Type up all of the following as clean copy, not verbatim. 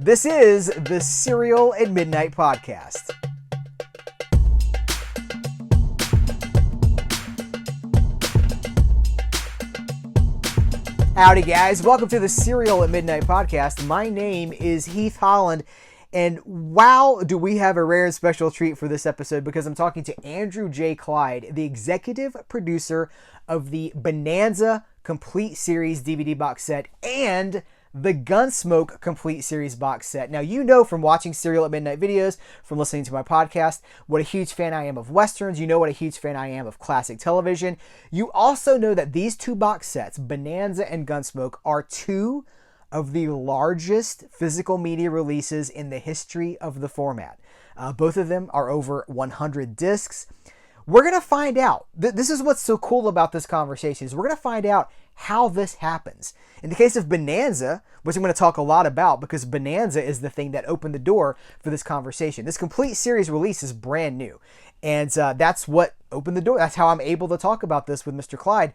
This is the Serial at Midnight podcast. Howdy guys, welcome to the Serial at Midnight podcast. My name is Heath Holland, and wow, do we have a rare and special treat for this episode, because I'm talking to Andrew J. Klyde, the executive producer of the Bonanza Complete Series DVD box set and the Gunsmoke Complete Series box set. Now, you know from watching Serial at Midnight videos, from listening to my podcast, what a huge fan I am of Westerns. You know what a huge fan I am of classic television. You also know that these two box sets, Bonanza and Gunsmoke, are two of the largest physical media releases in the history of the format. Both of them are over 100 discs. We're going to find out. This is what's so cool about this conversation, is we're going to find out how this happens. In the case of Bonanza, which I'm going to talk a lot about because Bonanza is the thing that opened the door for this conversation. This complete series release is brand new. And that's what opened the door. That's how I'm able to talk about this with Mr. Klyde.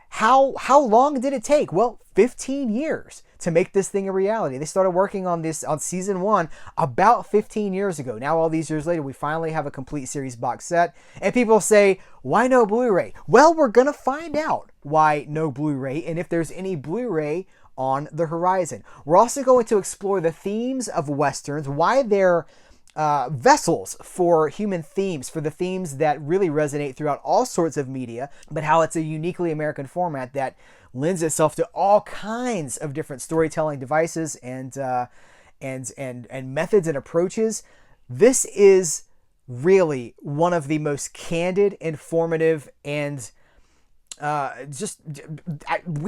How long did it take? Well, 15 years to make this thing a reality. They started working on this on season 1 about 15 years ago. Now, all these years later, we finally have a complete series box set. And people say, why no Blu-ray? Well, we're going to find out why no Blu-ray and if there's any Blu-ray on the horizon. We're also going to explore the themes of Westerns, why they're vessels for human themes, for the themes that really resonate throughout all sorts of media, but how it's a uniquely American format that lends itself to all kinds of different storytelling devices and methods and approaches. This is really one of the most candid, informative, and we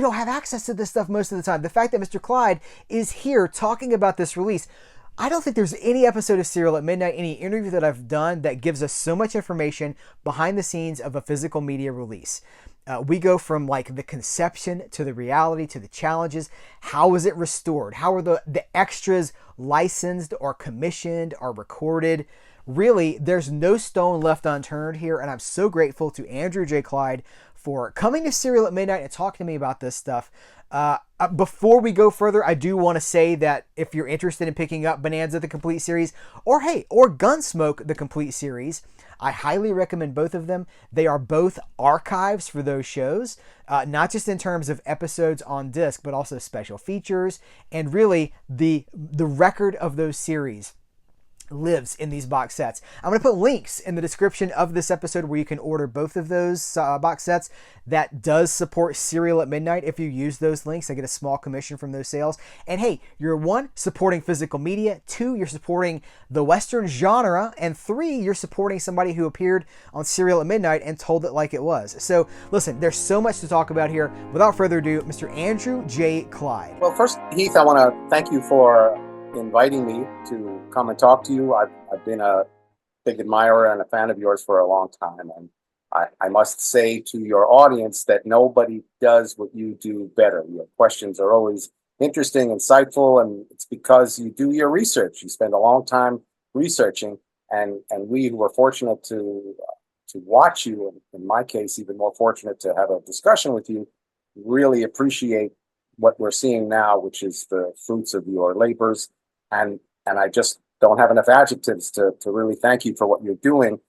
don't have access to this stuff most of the time. The fact that Mr. Klyde is here talking about this release, I don't think there's any episode of Serial at Midnight, any interview that I've done that gives us so much information behind the scenes of a physical media release. We go from like the conception to the reality to the challenges. How is it restored? How are the extras licensed or commissioned or recorded? Really, there's no stone left unturned here, and I'm so grateful to Andrew J. Klyde for coming to Serial at Midnight and talking to me about this stuff. Before we go further, I do want to say that if you're interested in picking up Bonanza the Complete Series, or Gunsmoke the Complete Series, I highly recommend both of them. They are both archives for those shows, not just in terms of episodes on disc, but also special features, and really the record of those series lives in these box sets. I'm going to put links in the description of this episode where you can order both of those box sets. That does support Serial at Midnight. If you use those links, I get a small commission from those sales. And hey, you're 1, supporting physical media, 2, you're supporting the Western genre, and 3, you're supporting somebody who appeared on Serial at Midnight and told it like it was. So listen, there's so much to talk about here. Without further ado, Mr. Andrew J. Klyde. Well, first, Heath, I want to thank you for inviting me to come and talk to you. I've been a big admirer and a fan of yours for a long time, and I must say to your audience that nobody does what you do better. Your questions are always interesting, insightful, and it's because you do your research. You spend a long time researching, and we who are fortunate to watch you, and in my case, even more fortunate to have a discussion with you, really appreciate what we're seeing now, which is the fruits of your labors. And I just don't have enough adjectives to really thank you for what you're doing,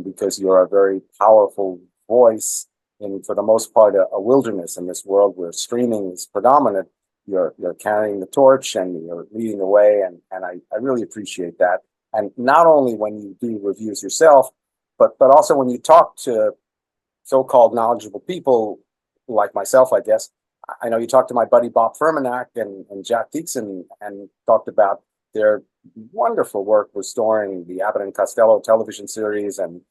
because you're a very powerful voice in, for the most part, a wilderness in this world where streaming is predominant. You're carrying the torch and you're leading the way, and I really appreciate that. And not only when you do reviews yourself, but also when you talk to so-called knowledgeable people like myself, I guess. I know you talked to my buddy Bob Fermanack and Jack Dixon and talked about their wonderful work restoring the Abbott and Costello television series and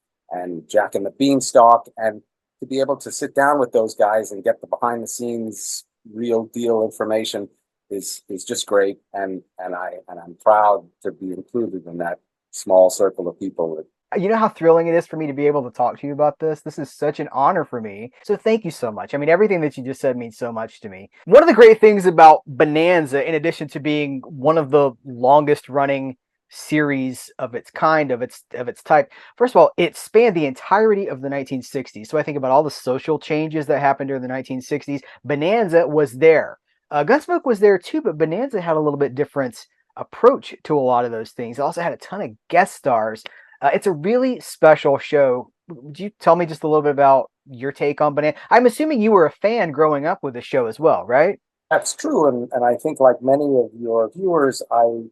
Jack and the Beanstalk, and to be able to sit down with those guys and get the behind the scenes real deal information is just great, and I'm proud to be included in that small circle of people. You know how thrilling it is for me to be able to talk to you about this? This is such an honor for me. So thank you so much. I mean, everything that you just said means so much to me. One of the great things about Bonanza, in addition to being one of the longest running series of its kind, of its type, first of all, it spanned the entirety of the 1960s. So I think about all the social changes that happened during the 1960s. Bonanza was there. Gunsmoke was there too, but Bonanza had a little bit different approach to a lot of those things. It also had a ton of guest stars. It's a really special show. Would you tell me just a little bit about your take on Banana? I'm assuming you were a fan growing up with the show as well, right? That's true, and I think like many of your viewers, I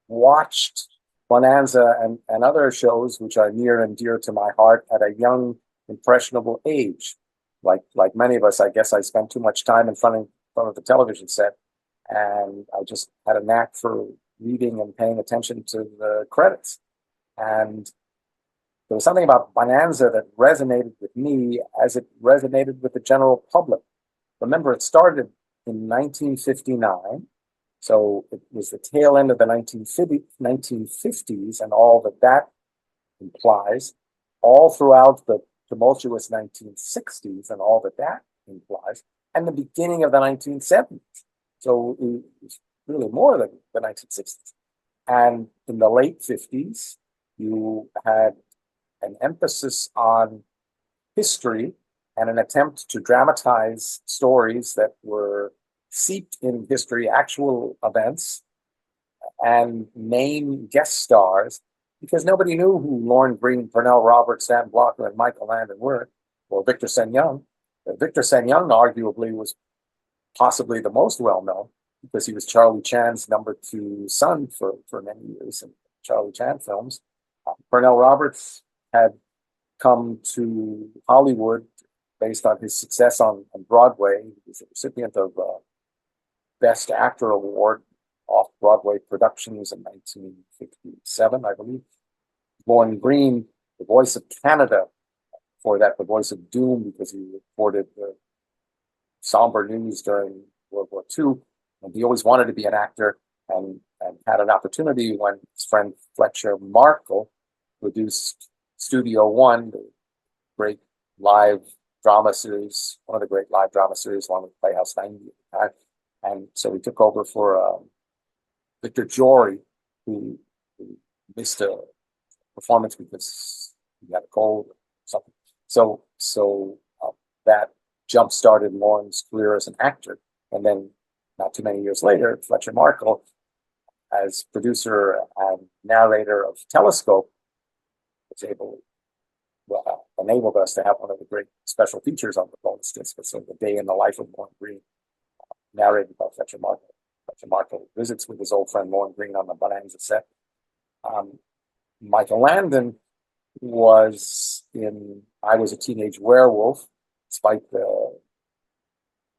watched Bonanza and other shows which are near and dear to my heart at a young, impressionable age. Like many of us, I guess I spent too much time in front of the television set, and I just had a knack for reading and paying attention to the credits. And there was something about Bonanza that resonated with me as it resonated with the general public. Remember, it started in 1959, so it was the tail end of the 1950s and all that that implies, all throughout the tumultuous 1960s and all that that implies, and the beginning of the 1970s. So it was really more than the 1960s. And in the late 50s, you had an emphasis on history and an attempt to dramatize stories that were seeped in history, actual events, and name guest stars, because nobody knew who Lorne Greene, Pernell Roberts, Dan Blocker, and Michael Landon were, or Victor Sen Young. Victor Sen Young arguably was possibly the most well-known because he was Charlie Chan's number two son for many years in Charlie Chan films. Pernell Roberts had come to Hollywood based on his success on Broadway. He was a recipient of Best Actor Award off-Broadway productions in 1957, I believe. Lorne Greene, the voice of Canada, for that, the voice of doom, because he reported the somber news during World War II, and he always wanted to be an actor, and had an opportunity when his friend Fletcher Markle produced Studio One, the great live drama series, one of the great live drama series, along with Playhouse 90 at the time. And so he took over for Victor Jory, who missed a performance because he had a cold or something. So that jump started Lorne's career as an actor. And then not too many years later, Fletcher Markle, as producer and narrator of Telescope, was enabled us to have one of the great special features on the bonus disc. So the day in the life of Lorne Greene, narrated by Fletcher Markle. Fletcher Markle visits with his old friend Lorne Greene on the Bonanza set. Michael Landon was in I Was a Teenage Werewolf, despite the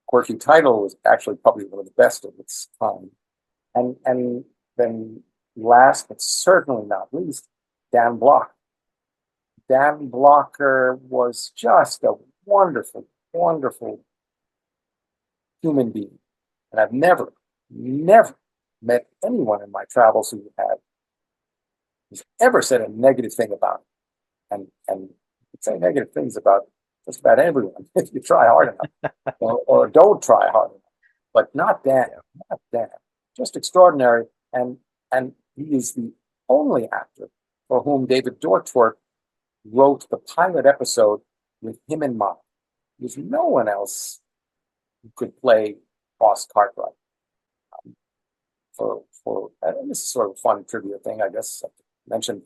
quirky title, was actually probably one of the best of its time. And then last but certainly not least, Dan Blocker. Dan Blocker was just a wonderful, wonderful human being. And I've never met anyone in my travels who's ever said a negative thing about it. And say negative things about just about everyone if you try hard enough, or don't try hard enough. But not Dan, not Dan. Just extraordinary. And he is the only actor for whom David Dortwerk wrote the pilot episode with him in mind. There's no one else who could play Boss Cartwright. And this is sort of a fun trivia thing, I guess. I mentioned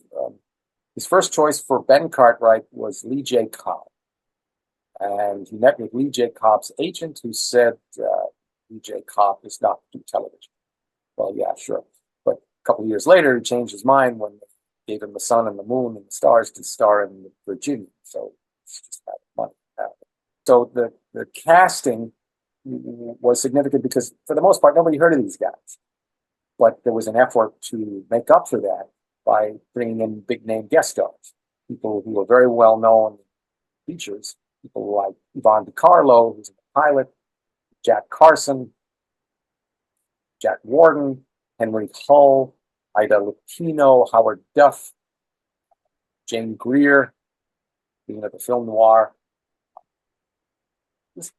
his first choice for Ben Cartwright was Lee J. Cobb. And he met with Lee J. Cobb's agent, who said Lee J. Cobb does not do television. Well, yeah, sure. But a couple of years later, he changed his mind when they gave him the sun and the moon and the stars to star in Virginia. So it's just that money. So the casting was significant because, for the most part, nobody heard of these guys. But there was an effort to make up for that by bringing in big name guest stars, people who were very well known features, people like Yvonne DiCarlo, who's in the pilot, Jack Carson, Jack Warden, Henry Hull, Ida Lupino, Howard Duff, Jane Greer, being at the film noir. Just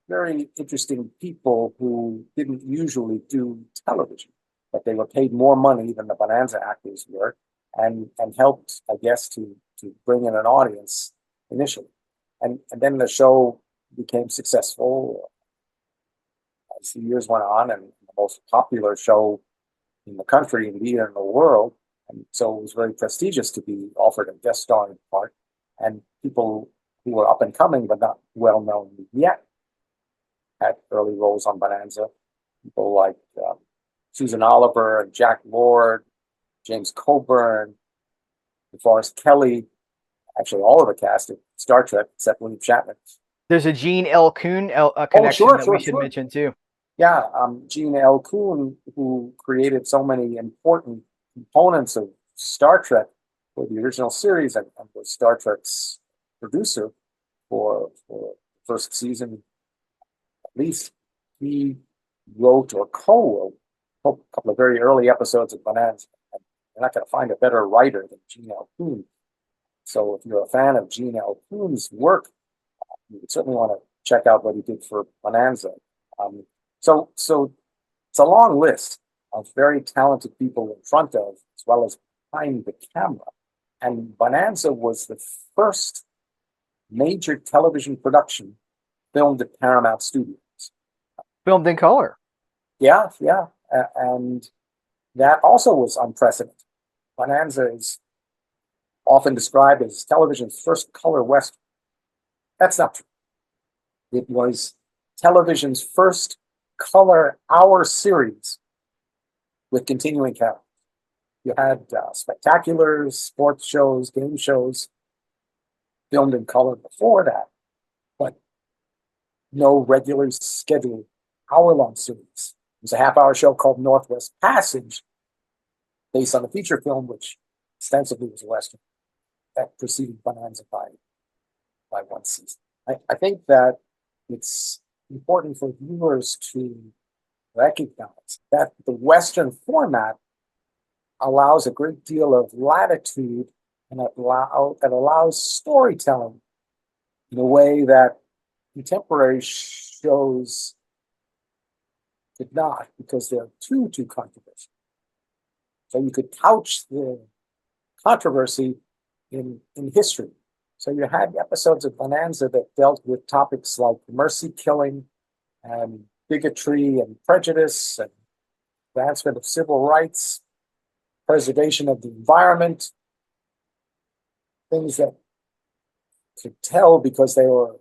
very interesting people who didn't usually do television, but they were paid more money than the Bonanza actors were, and helped, I guess, to bring in an audience initially. And then the show became successful as the years went on, and the most popular show in the country, indeed in the world. And so it was very prestigious to be offered a guest starring part. And people who were up and coming but not well known yet had early roles on Bonanza. People like Susan Oliver and Jack Lord, James Coburn, DeForest Kelley, actually all of the cast of Star Trek except William Shatner. There's a Gene L. Kuhn connection that we should mention too. Yeah, Gene L. Kuhn, who created so many important components of Star Trek for the original series and was Star Trek's producer for the first season, at least. He wrote or co-wrote a couple of very early episodes of Bonanza. And you're not going to find a better writer than Gene L. Kuhn. So if you're a fan of Gene L. Kuhn's work, you would certainly want to check out what he did for Bonanza. So it's a long list of very talented people in front of, as well as behind the camera. And Bonanza was the first major television production filmed at Paramount Studios. Filmed in color. Yeah. And that also was unprecedented. Bonanza is often described as television's first color western. That's not true. It was television's first color hour series with continuing characters. You had spectaculars, sports shows, game shows filmed in color before that, but no regular scheduled hour-long series. There's a half-hour show called Northwest Passage, based on a feature film, which ostensibly was a western, that preceded Bonanza by one season. I think that it's important for viewers to recognize that the western format allows a great deal of latitude and it allows storytelling in a way that contemporary shows did not, because they're too controversial. So you could couch the controversy in history. So you had episodes of Bonanza that dealt with topics like mercy killing and bigotry and prejudice and advancement of civil rights, preservation of the environment, things that could tell because they were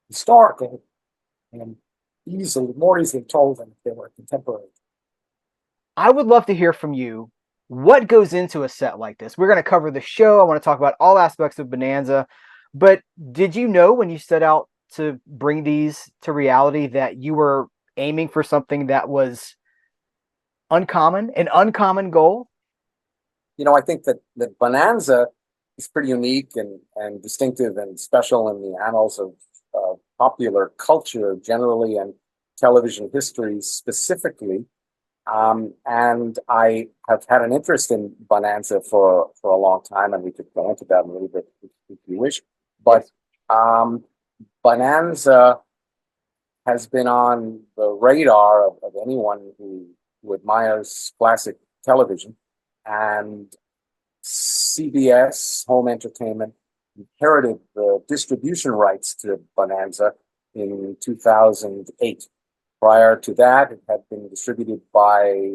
historical and more easily told than if they were contemporary. I would love to hear from you. What goes into a set like this? We're going to cover the show. I want to talk about all aspects of Bonanza. But did you know when you set out to bring these to reality that you were aiming for something that was uncommon, an uncommon goal? You know, I think that Bonanza is pretty unique and distinctive and special in the annals of popular culture generally and television history specifically. And I have had an interest in Bonanza for a long time, and we could go into that a little bit if you wish. But Bonanza has been on the radar of anyone who admires classic television. And CBS Home Entertainment inherited the distribution rights to Bonanza in 2008. Prior to that, it had been distributed by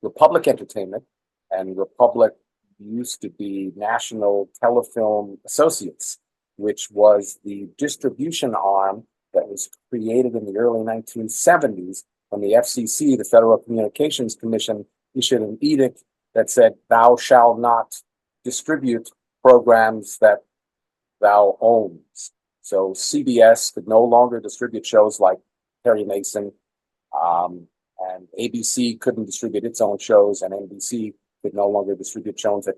Republic Entertainment, and Republic used to be National Telefilm Associates, which was the distribution arm that was created in the early 1970s when the FCC, the Federal Communications Commission, issued an edict that said, "Thou shalt not distribute programs that thou owns." So CBS could no longer distribute shows like Perry Mason, and ABC couldn't distribute its own shows, and NBC could no longer distribute shows that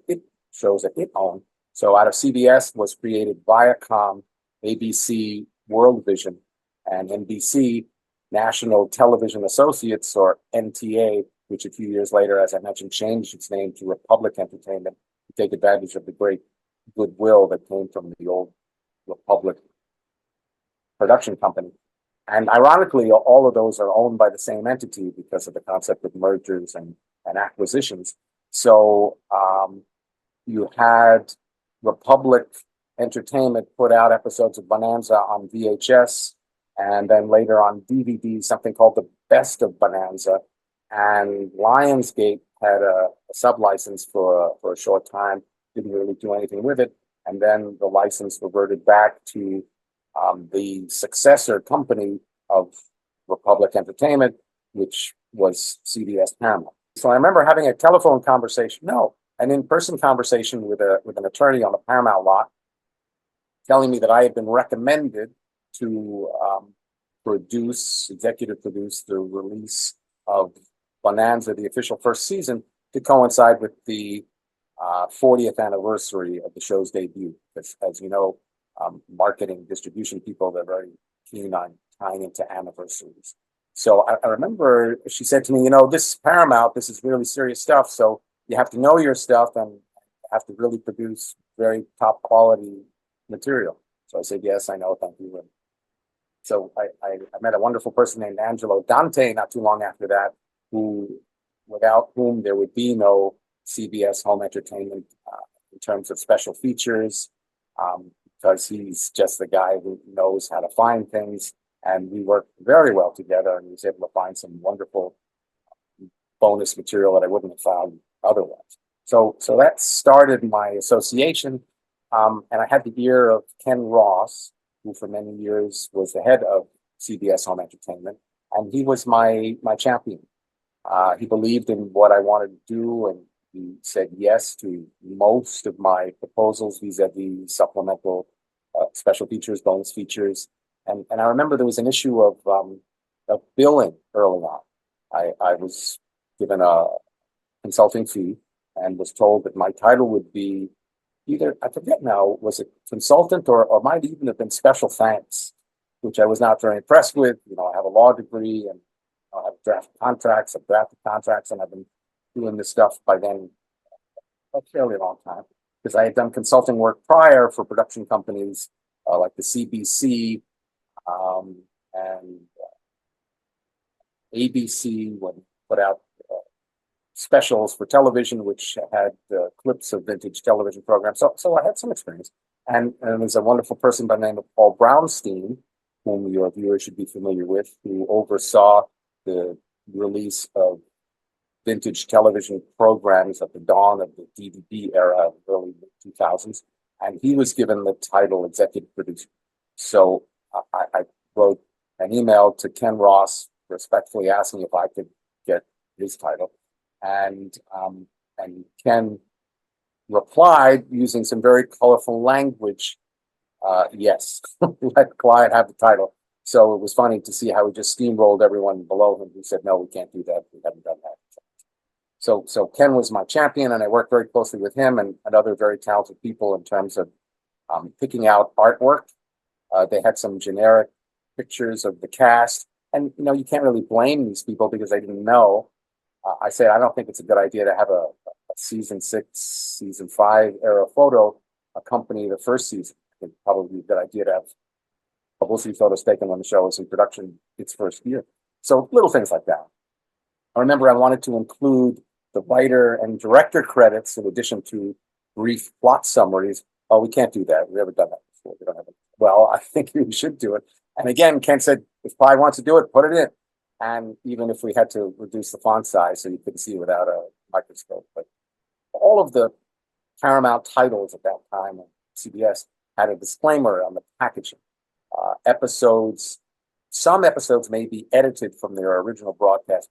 it owned. So out of CBS was created Viacom, ABC, World Vision, and NBC, National Television Associates, or NTA, which a few years later, as I mentioned, changed its name to Republic Entertainment to take advantage of the great goodwill that came from the old Republic production company. And ironically, all of those are owned by the same entity because of the concept of mergers and acquisitions. So you had Republic Entertainment put out episodes of Bonanza on VHS, and then later on DVD, something called The Best of Bonanza. and Lionsgate had a sub-license for a short time, didn't really do anything with it. And then the license reverted back to the successor company of Republic Entertainment, which was CBS Paramount. So I remember having a telephone conversation, no, an in-person conversation with an attorney on the Paramount lot, telling me that I had been recommended to executive produce the release of Bonanza, the official first season, to coincide with the 40th anniversary of the show's debut. As you know, marketing distribution people, they're very keen on tying into anniversaries. So I remember she said to me, this Paramount, this is really serious stuff. So you have to know your stuff and have to really produce very top quality material. So I said, yes, I know, thank you. And so I met a wonderful person named Angelo Dante not too long after that, without whom there would be no CBS home entertainment in terms of special features, because he's just the guy who knows how to find things. And we worked very well together, and he was able to find some wonderful bonus material that I wouldn't have found otherwise. So that started my association. And I had the ear of Ken Ross, who for many years was the head of CBS Home Entertainment, and he was my champion. He believed in what I wanted to do, and he said yes to most of my proposals vis-a-vis supplemental special features, bonus features. And I remember there was an issue of billing early on. I was given a consulting fee and was told that my title would be either, I forget now, was it consultant or might even have been special thanks, which I was not very impressed with. I have a law degree and I have drafted contracts, and I've been doing this stuff by then a fairly long time, because I had done consulting work prior for production companies like the CBC and ABC, when put out specials for television, which had clips of vintage television programs. So I had some experience. And there's a wonderful person by the name of Paul Brownstein, whom your viewers should be familiar with, who oversaw the release of vintage television programs at the dawn of the DVD era of the early 2000s. And he was given the title executive producer. So I wrote an email to Ken Ross, respectfully asking if I could get his title. And Ken replied using some very colorful language, yes, let Klyde have the title. So it was funny to see how he just steamrolled everyone below him who said, no, we can't do that. We haven't done that. So Ken was my champion, and I worked very closely with him and other very talented people in terms of picking out artwork. They had some generic pictures of the cast, and you can't really blame these people because they didn't know. I said, I don't think it's a good idea to have a season 6, season 5 era photo accompany the first season. I think probably a good idea to have publicity photos taken when the show was in production its first year. So little things like that. I remember I wanted to include the writer and director credits in addition to brief plot summaries. Oh, we can't do that. We've never done that before. We don't have it. Well, I think you should do it. And again, Ken said, if Klyde wants to do it, put it in. And even if we had to reduce the font size so you couldn't see without a microscope. But all of the Paramount titles at that time, CBS, had a disclaimer on the packaging. Some episodes may be edited from their original broadcast.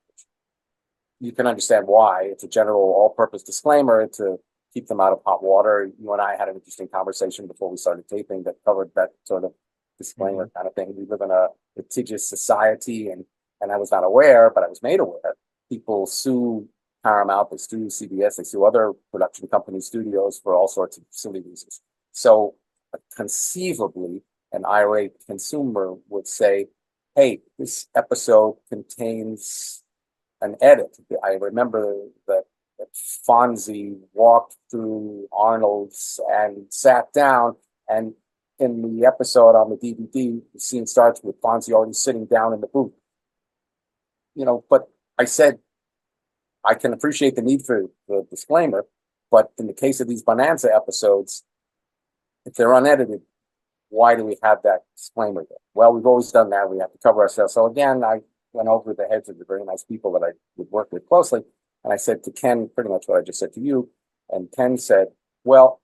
You can understand why. It's a general all-purpose disclaimer to keep them out of hot water. You and I had an interesting conversation before we started taping that covered that sort of disclaimer kind of thing. We live in a litigious society, and I was not aware, but I was made aware. People sue Paramount, they sue CBS, they sue other production company studios for all sorts of silly reasons. So conceivably, an irate consumer would say, hey, this episode contains an edit. I remember that Fonzie walked through Arnold's and sat down, and in the episode on the DVD, the scene starts with Fonzie already sitting down in the booth. But I said, I can appreciate the need for the disclaimer, but in the case of these Bonanza episodes, if they're unedited, why do we have that disclaimer there? Well, we've always done that. We have to cover ourselves. So again, I went over the heads of the very nice people that I would work with closely. And I said to Ken pretty much what I just said to you. And Ken said, well,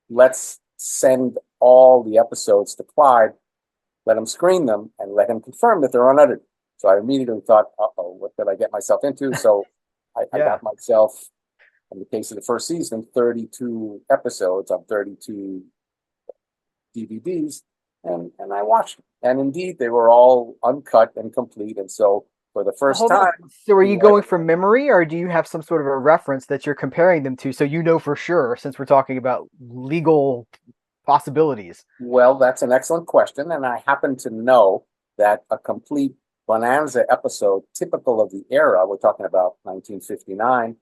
let's send all the episodes to Klyde, let him screen them, and let him confirm that they're unedited. So I immediately thought, uh-oh, what did I get myself into? So I got myself, in the case of the first season, 32 episodes of 32 DVDs, and I watched them. And indeed, they were all uncut and complete. And so for the first Hold on. time, So are you going from memory, or do you have some sort of a reference that you're comparing them to, so you know for sure, since we're talking about legal possibilities? well, that's an excellent question, and I happen to know that a complete Bonanza episode, typical of the era, we're talking about 1959,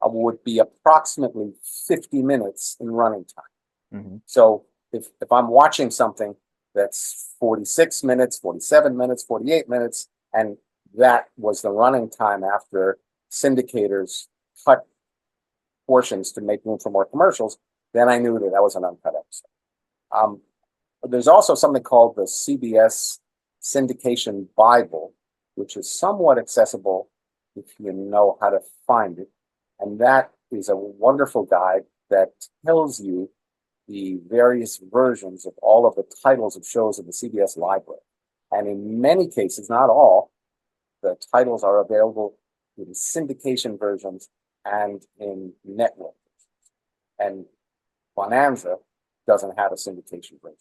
would be approximately 50 minutes in running time. Mm-hmm. So if I'm watching something that's 46 minutes, 47 minutes, 48 minutes, and that was the running time after syndicators cut portions to make room for more commercials, then I knew that that was an uncut episode. There's also something called the CBS Syndication Bible, which is somewhat accessible if you know how to find it. And that is a wonderful guide that tells you the various versions of all of the titles of shows in the CBS library. And in many cases, not all, the titles are available in syndication versions and in network versions. And Bonanza doesn't have a syndication version.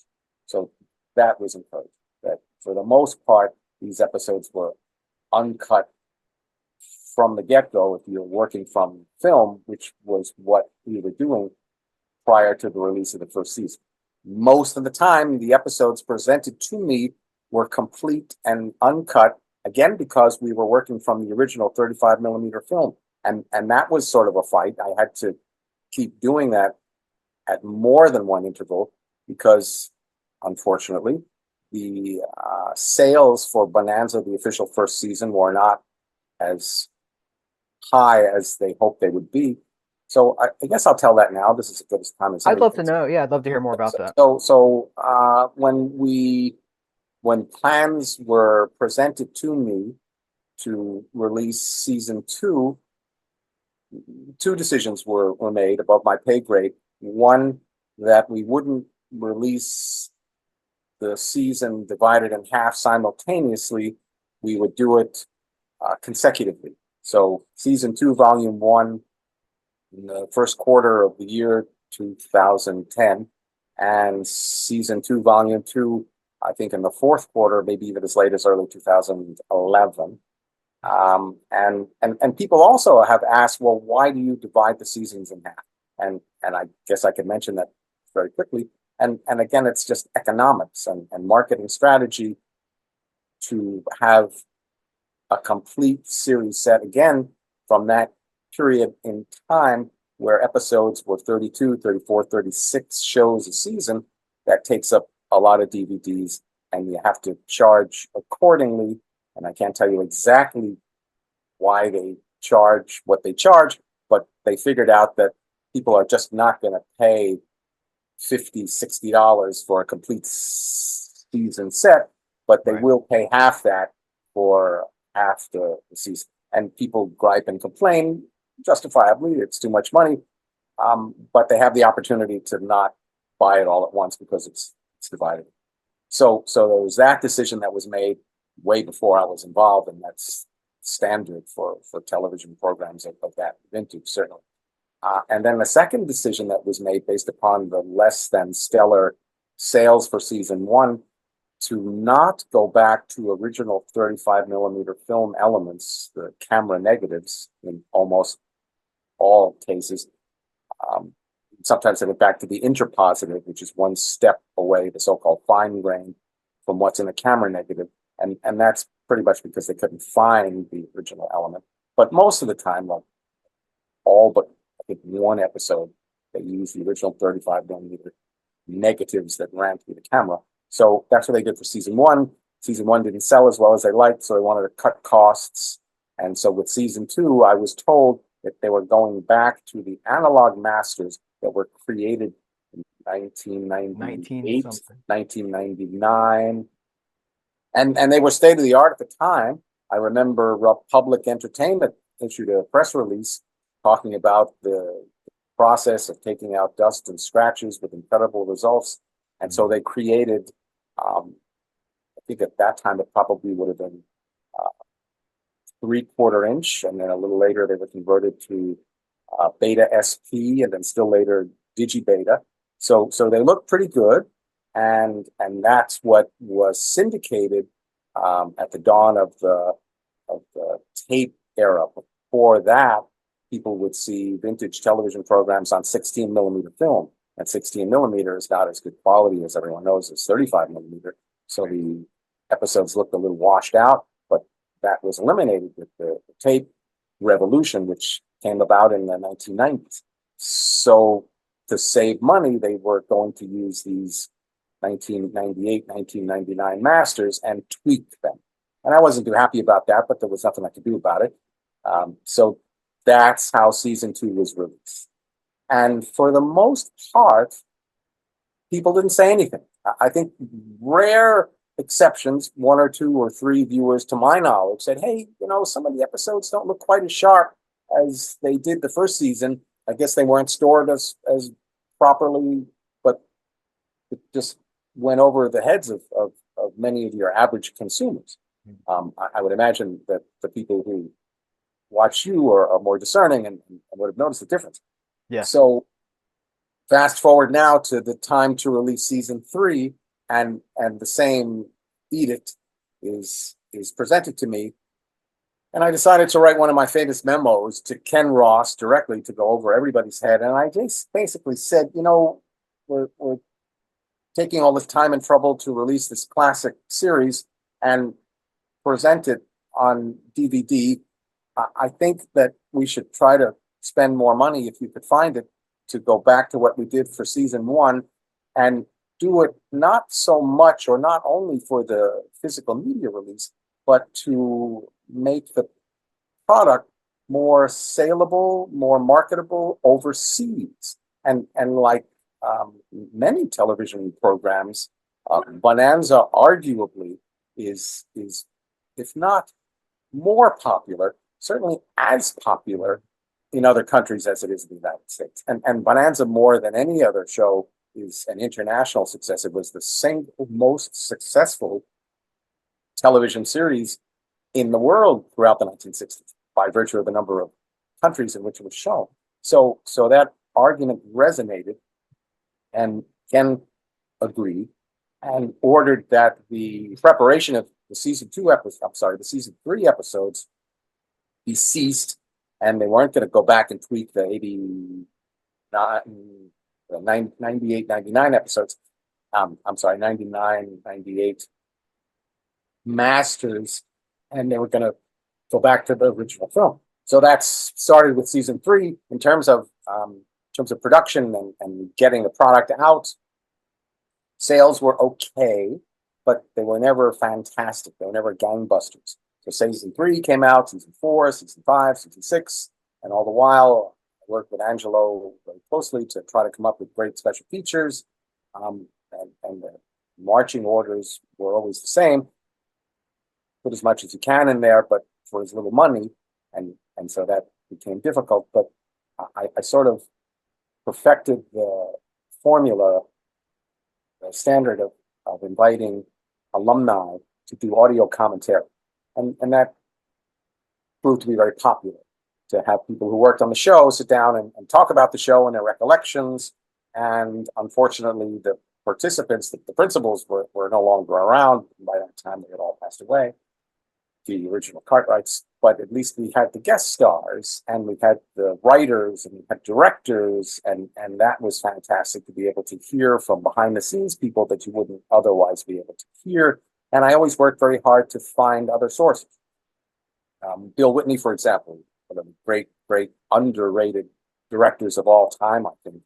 So that was encouraging. That for the most part, these episodes were uncut from the get-go if you're working from film, which was what we were doing prior to the release of the first season. Most of the time, the episodes presented to me were complete and uncut, again, because we were working from the original 35 millimeter film. And that was sort of a fight. I had to keep doing that at more than one interval because, unfortunately, the sales for Bonanza, the official first season, were not as high as they hoped they would be. So I guess I'll tell that now. This is as good as time as any. I'd love to know. Yeah, I'd love to hear more about that. So when plans were presented to me to release season two decisions were made above my pay grade. One, that we wouldn't release the season divided in half simultaneously. We would do it consecutively. So season two, volume one, in the first quarter of the year 2010, and season two, volume two, I think in the fourth quarter, maybe even as late as early 2011. And people also have asked, well, why do you divide the seasons in half? And I guess I could mention that very quickly. And again, it's just economics and marketing strategy to have a complete series set again from that period in time where episodes were 32, 34, 36 shows a season. That takes up a lot of DVDs, and you have to charge accordingly. And I can't tell you exactly why they charge what they charge, but they figured out that people are just not going to pay $50, $60 for a complete season set, but they will pay half that for half the season. And people gripe and complain, justifiably, it's too much money, but they have the opportunity to not buy it all at once because it's divided. So there was that decision that was made way before I was involved, and that's standard for television programs of that vintage, certainly. And then the second decision that was made based upon the less than stellar sales for season one, to not go back to original 35 millimeter film elements, the camera negatives in almost all cases. Sometimes they went back to the interpositive, which is one step away, the so-called fine grain, from what's in a camera negative. And that's pretty much because they couldn't find the original element. But most of the time, like all but I think one episode, they used the original 35 millimeter negatives that ran through the camera. So that's what they did for season one. Season one didn't sell as well as they liked, so they wanted to cut costs. And so with season two, I was told that they were going back to the analog masters that were created in 1998, 1999. and they were state of the art at the time. I remember Public Entertainment issued a press release talking about the process of taking out dust and scratches with incredible results. And so they created, I think at that time it probably would have been 3/4 inch, and then a little later they were converted to Beta SP, and then still later Digibeta. So they look pretty good, and that's what was syndicated at the dawn of the tape era. Before that, people would see vintage television programs on 16 millimeter film, and 16 millimeter is not as good quality, as everyone knows, as 35 millimeter. So the episodes looked a little washed out, but that was eliminated with the tape revolution, which came about in the 1990s. So to save money, they were going to use these 1998, 1999 masters and tweak them. And I wasn't too happy about that, but there was nothing I could do about it. So that's how season 2 was released. And for the most part, people didn't say anything. I think rare exceptions, 1 or 2 or 3 viewers to my knowledge said, hey, some of the episodes don't look quite as sharp as they did the first season. I guess they weren't stored as properly, but it just went over the heads of many of your average consumers. I would imagine that the people who watch you are more discerning and would have noticed the difference. Yeah. So fast forward now to the time to release season 3, and the same edict is presented to me. And I decided to write one of my famous memos to Ken Ross directly to go over everybody's head. And I just basically said, we're taking all this time and trouble to release this classic series and present it on DVD. I think that we should try to spend more money, if you could find it, to go back to what we did for season 1 and do it not so much or not only for the physical media release, but to make the product more saleable, more marketable overseas. And like many television programs, Bonanza arguably is if not more popular, certainly as popular in other countries as it is in the United States. And Bonanza, more than any other show, is an international success. It was the single most successful television series in the world throughout the 1960s by virtue of the number of countries in which it was shown. So that argument resonated, and Ken agreed and ordered that the preparation of the season 3 episodes be ceased, and they weren't going to go back and tweak the 98, 99 episodes. 99, 98 masters, and they were going to go back to the original film. So that's started with season 3 in terms of production and getting the product out. Sales were okay, but they were never fantastic. They were never gangbusters. So season 3 came out, season 4, season 5, season 6, and all the while I worked with Angelo very closely to try to come up with great special features. And the marching orders were always the same. Put as much as you can in there, but for as little money. And so that became difficult. But I sort of perfected the formula, the standard of inviting alumni to do audio commentary. And that proved to be very popular, to have people who worked on the show sit down and talk about the show and their recollections. And unfortunately, the participants, the principals, were no longer around. By that time, they had all passed away, the original Cartwrights. But at least we had the guest stars, and we had the writers, and we had directors, and that was fantastic to be able to hear from behind the scenes people that you wouldn't otherwise be able to hear. And I always worked very hard to find other sources. Bill Whitney, for example, one of the great underrated directors of all time, I think,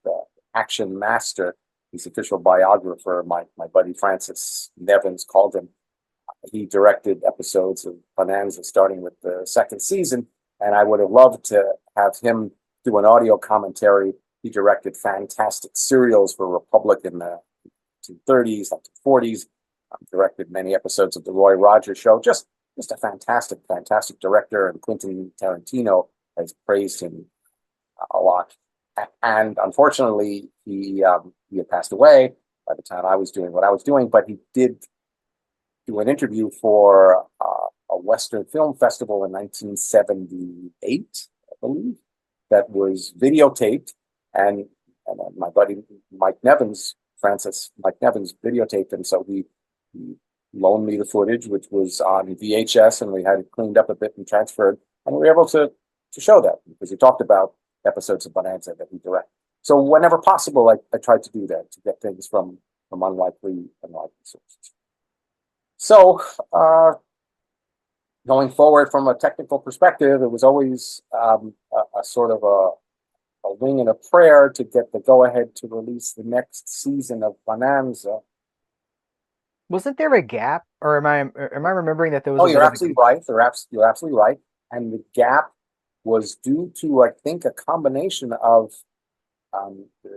action master. His official biographer, my buddy Francis Nevins, called him. He directed episodes of Bonanza starting with the 2nd season, and I would have loved to have him do an audio commentary. He directed fantastic serials for Republic in the 30s up to 40s. Directed many episodes of the Roy Rogers Show. Just a fantastic director, and Quentin Tarantino has praised him a lot. And unfortunately, he had passed away by the time I was doing what I was doing. But he did do an interview for a Western Film Festival in 1978, I believe, that was videotaped, and my buddy Mike Nevins, Mike Nevins, videotaped, and so he loaned me the footage, which was on VHS, and we had it cleaned up a bit and transferred, and we were able to show that because he talked about episodes of Bonanza that he directed. So whenever possible, I tried to do that, to get things from unlikely sources. So going forward from a technical perspective, it was always a sort of a wing and a prayer to get the go-ahead to release the next season of Bonanza. Wasn't there a gap, or am I remembering that there was? Oh, you're absolutely right. You're absolutely right. And the gap was due to, I think, a combination of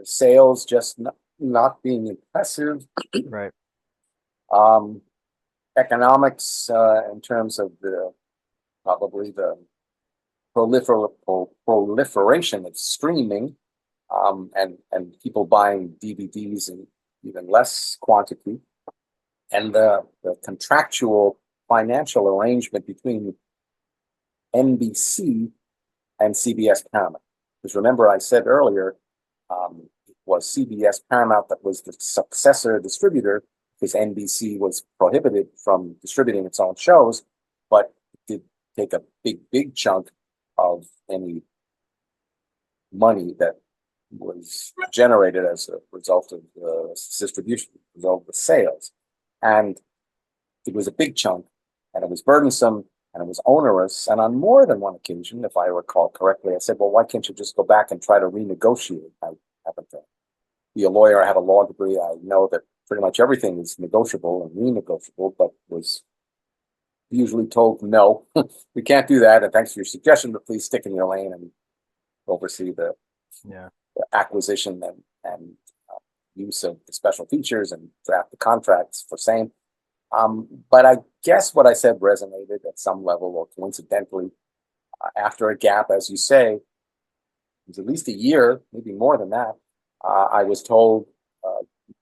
sales just not being impressive, right? Economics in terms of probably the proliferation of streaming, and people buying DVDs in even less quantity, and the contractual financial arrangement between NBC and CBS Paramount. Because remember, I said earlier, it was CBS Paramount that was the successor distributor, because NBC was prohibited from distributing its own shows, but it did take a big chunk of any money that was generated as a result of the distribution, result of the sales. And it was a big chunk, and it was burdensome, and it was onerous. And on more than one occasion, if I recall correctly, I said, well, why can't you just go back and try to renegotiate? I happen to be a lawyer. I have a law degree. I know that pretty much everything is negotiable and renegotiable, but was usually told, no, we can't do that. And thanks for your suggestion, but please stick in your lane and oversee the acquisition and use of the special features and draft the contracts for same. But I guess what I said resonated at some level, or coincidentally, after a gap, as you say, it was at least a year, maybe more than that. I was told,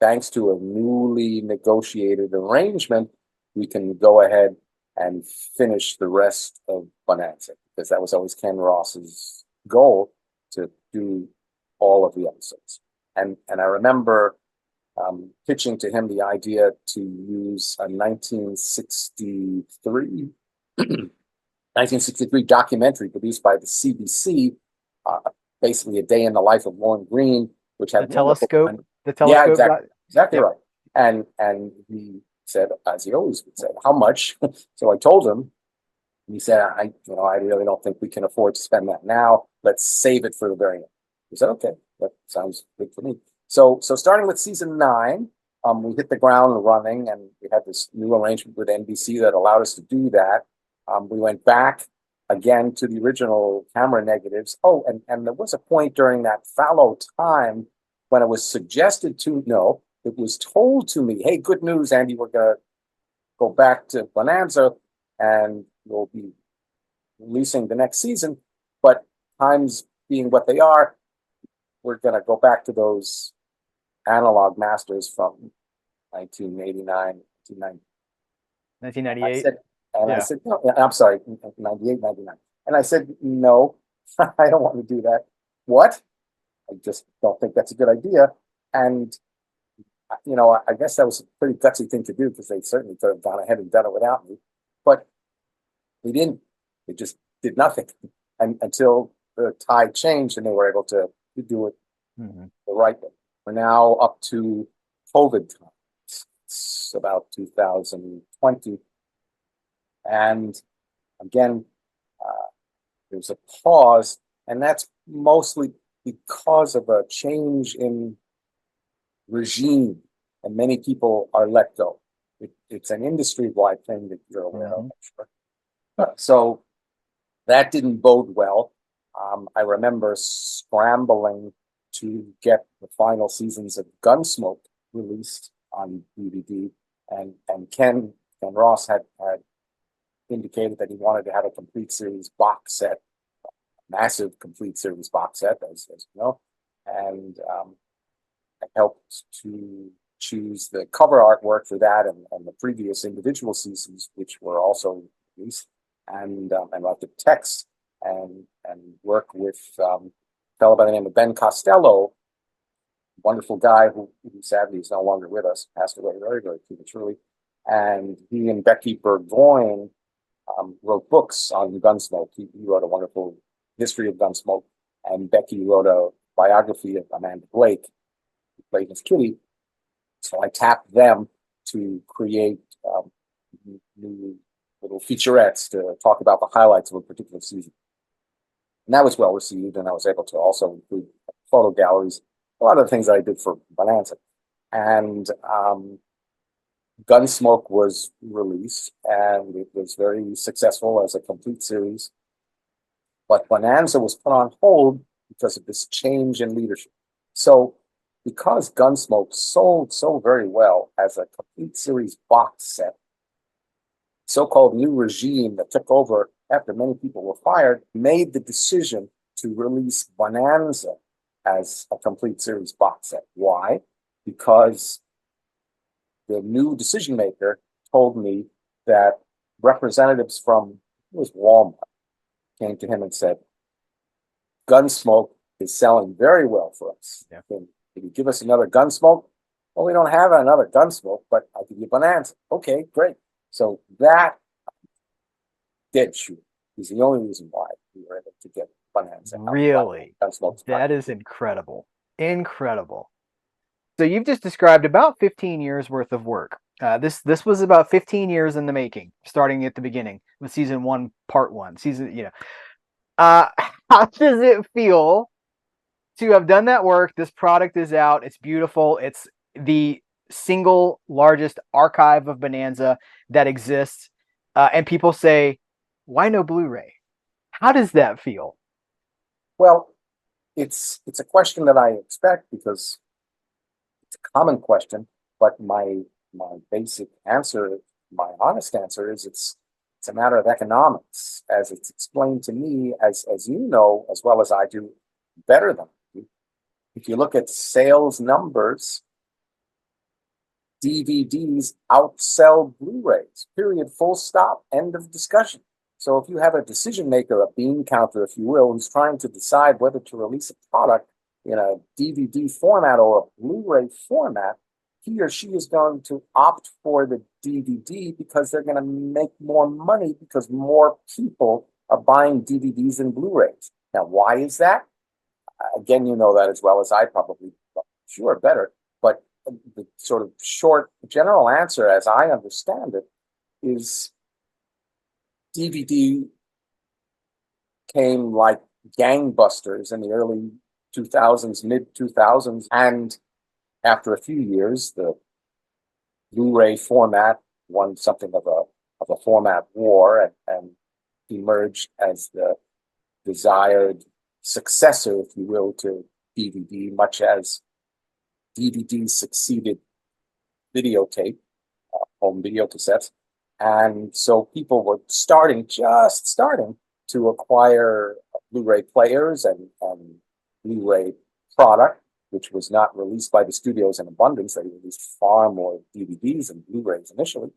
thanks to a newly negotiated arrangement, we can go ahead and finish the rest of Bonanza, because that was always Ken Ross's goal, to do all of the episodes. And I remember pitching to him the idea to use a 1963 documentary produced by the CBC, basically a day in the life of Lorne Greene, which had the telescope. Yeah, exactly right. And he said, as he always would say, how much? So I told him, and he said, I really don't think we can afford to spend that now. Let's save it for the very end. He said, okay, that sounds good for me. So starting with season 9, we hit the ground running, and we had this new arrangement with NBC that allowed us to do that. We went back again to the original camera negatives. Oh, and there was a point during that fallow time when it was suggested to, no, it was told to me, hey, good news, Andy, we're going to go back to Bonanza and we'll be releasing the next season. But times being what they are, we're going to go back to those analog masters from 1989, 1998. I said, no, I'm sorry, 98, 99. And I said, no, I don't want to do that. What? I just don't think that's a good idea. And, I guess that was a pretty gutsy thing to do, because they certainly could have gone ahead and done it without me. But they didn't. They just did nothing until the tide changed and they were able to do it the right way. We're now up to COVID times. It's about 2020. And again, there's a pause, and that's mostly because of a change in regime, and many people are let go. It's an industry-wide thing that you're aware of. So that didn't bode well. I remember scrambling to get the final seasons of Gunsmoke released on DVD, and Ken Ross had indicated that he wanted to have a complete series box set, massive complete series box set, as you know, and I helped to choose the cover artwork for that and the previous individual seasons, which were also released, and write the text and work with a fellow by the name of Ben Costello, wonderful guy who sadly is no longer with us, passed away very, very prematurely. And he and Becky Burgoyne wrote books on Gunsmoke. He wrote a wonderful history of Gunsmoke, and Becky wrote a biography of Amanda Blake, who played Miss Kitty. So I tapped them to create new little featurettes to talk about the highlights of a particular season. And that was well received, and I was able to also include photo galleries, a lot of the things that I did for Bonanza. And Gunsmoke was released, and it was very successful as a complete series. But Bonanza was put on hold because of this change in leadership. So because Gunsmoke sold so very well as a complete series box set, so-called new regime that took over after many people were fired made the decision to release Bonanza as a complete series box set. Why? Because the new decision maker told me that representatives from, it was Walmart, came to him and said, Gunsmoke is selling very well for us. Yeah. Can you give us another Gunsmoke? Well, we don't have another Gunsmoke, but I'll give you Bonanza. Okay, great. So that dead shoot is the only reason why we were able to get Bonanza. Really? That is incredible. Incredible. So you've just described about 15 years worth of work. This was about 15 years in the making, starting at the beginning with season 1, part 1. How does it feel to have done that work? This product is out. It's beautiful. It's the single largest archive of Bonanza that exists. And people say, why no Blu-ray? How does that feel? Well, it's a question that I expect because it's a common question, but my basic answer, my honest answer is it's a matter of economics, as it's explained to me, as you know, as well as I do, better than you. If you look at sales numbers, DVDs outsell Blu-rays, period, full stop, end of discussion. So if you have a decision maker, a bean counter, if you will, who's trying to decide whether to release a product in a DVD format or a Blu-ray format, he or she is going to opt for the DVD because they're going to make more money because more people are buying DVDs and Blu-rays. Now, why is that? Again, you know that as well as I probably, sure, better. But the sort of short general answer, as I understand it, is DVD came like gangbusters in the early 2000s, mid 2000s, and after a few years, the Blu-ray format won something of a format war and emerged as the desired successor, if you will, to DVD, much as DVD succeeded videotape, home video cassettes. And so people were just starting to acquire Blu-ray players and Blu-ray product, which was not released by the studios in abundance. They released far more DVDs and Blu-rays initially.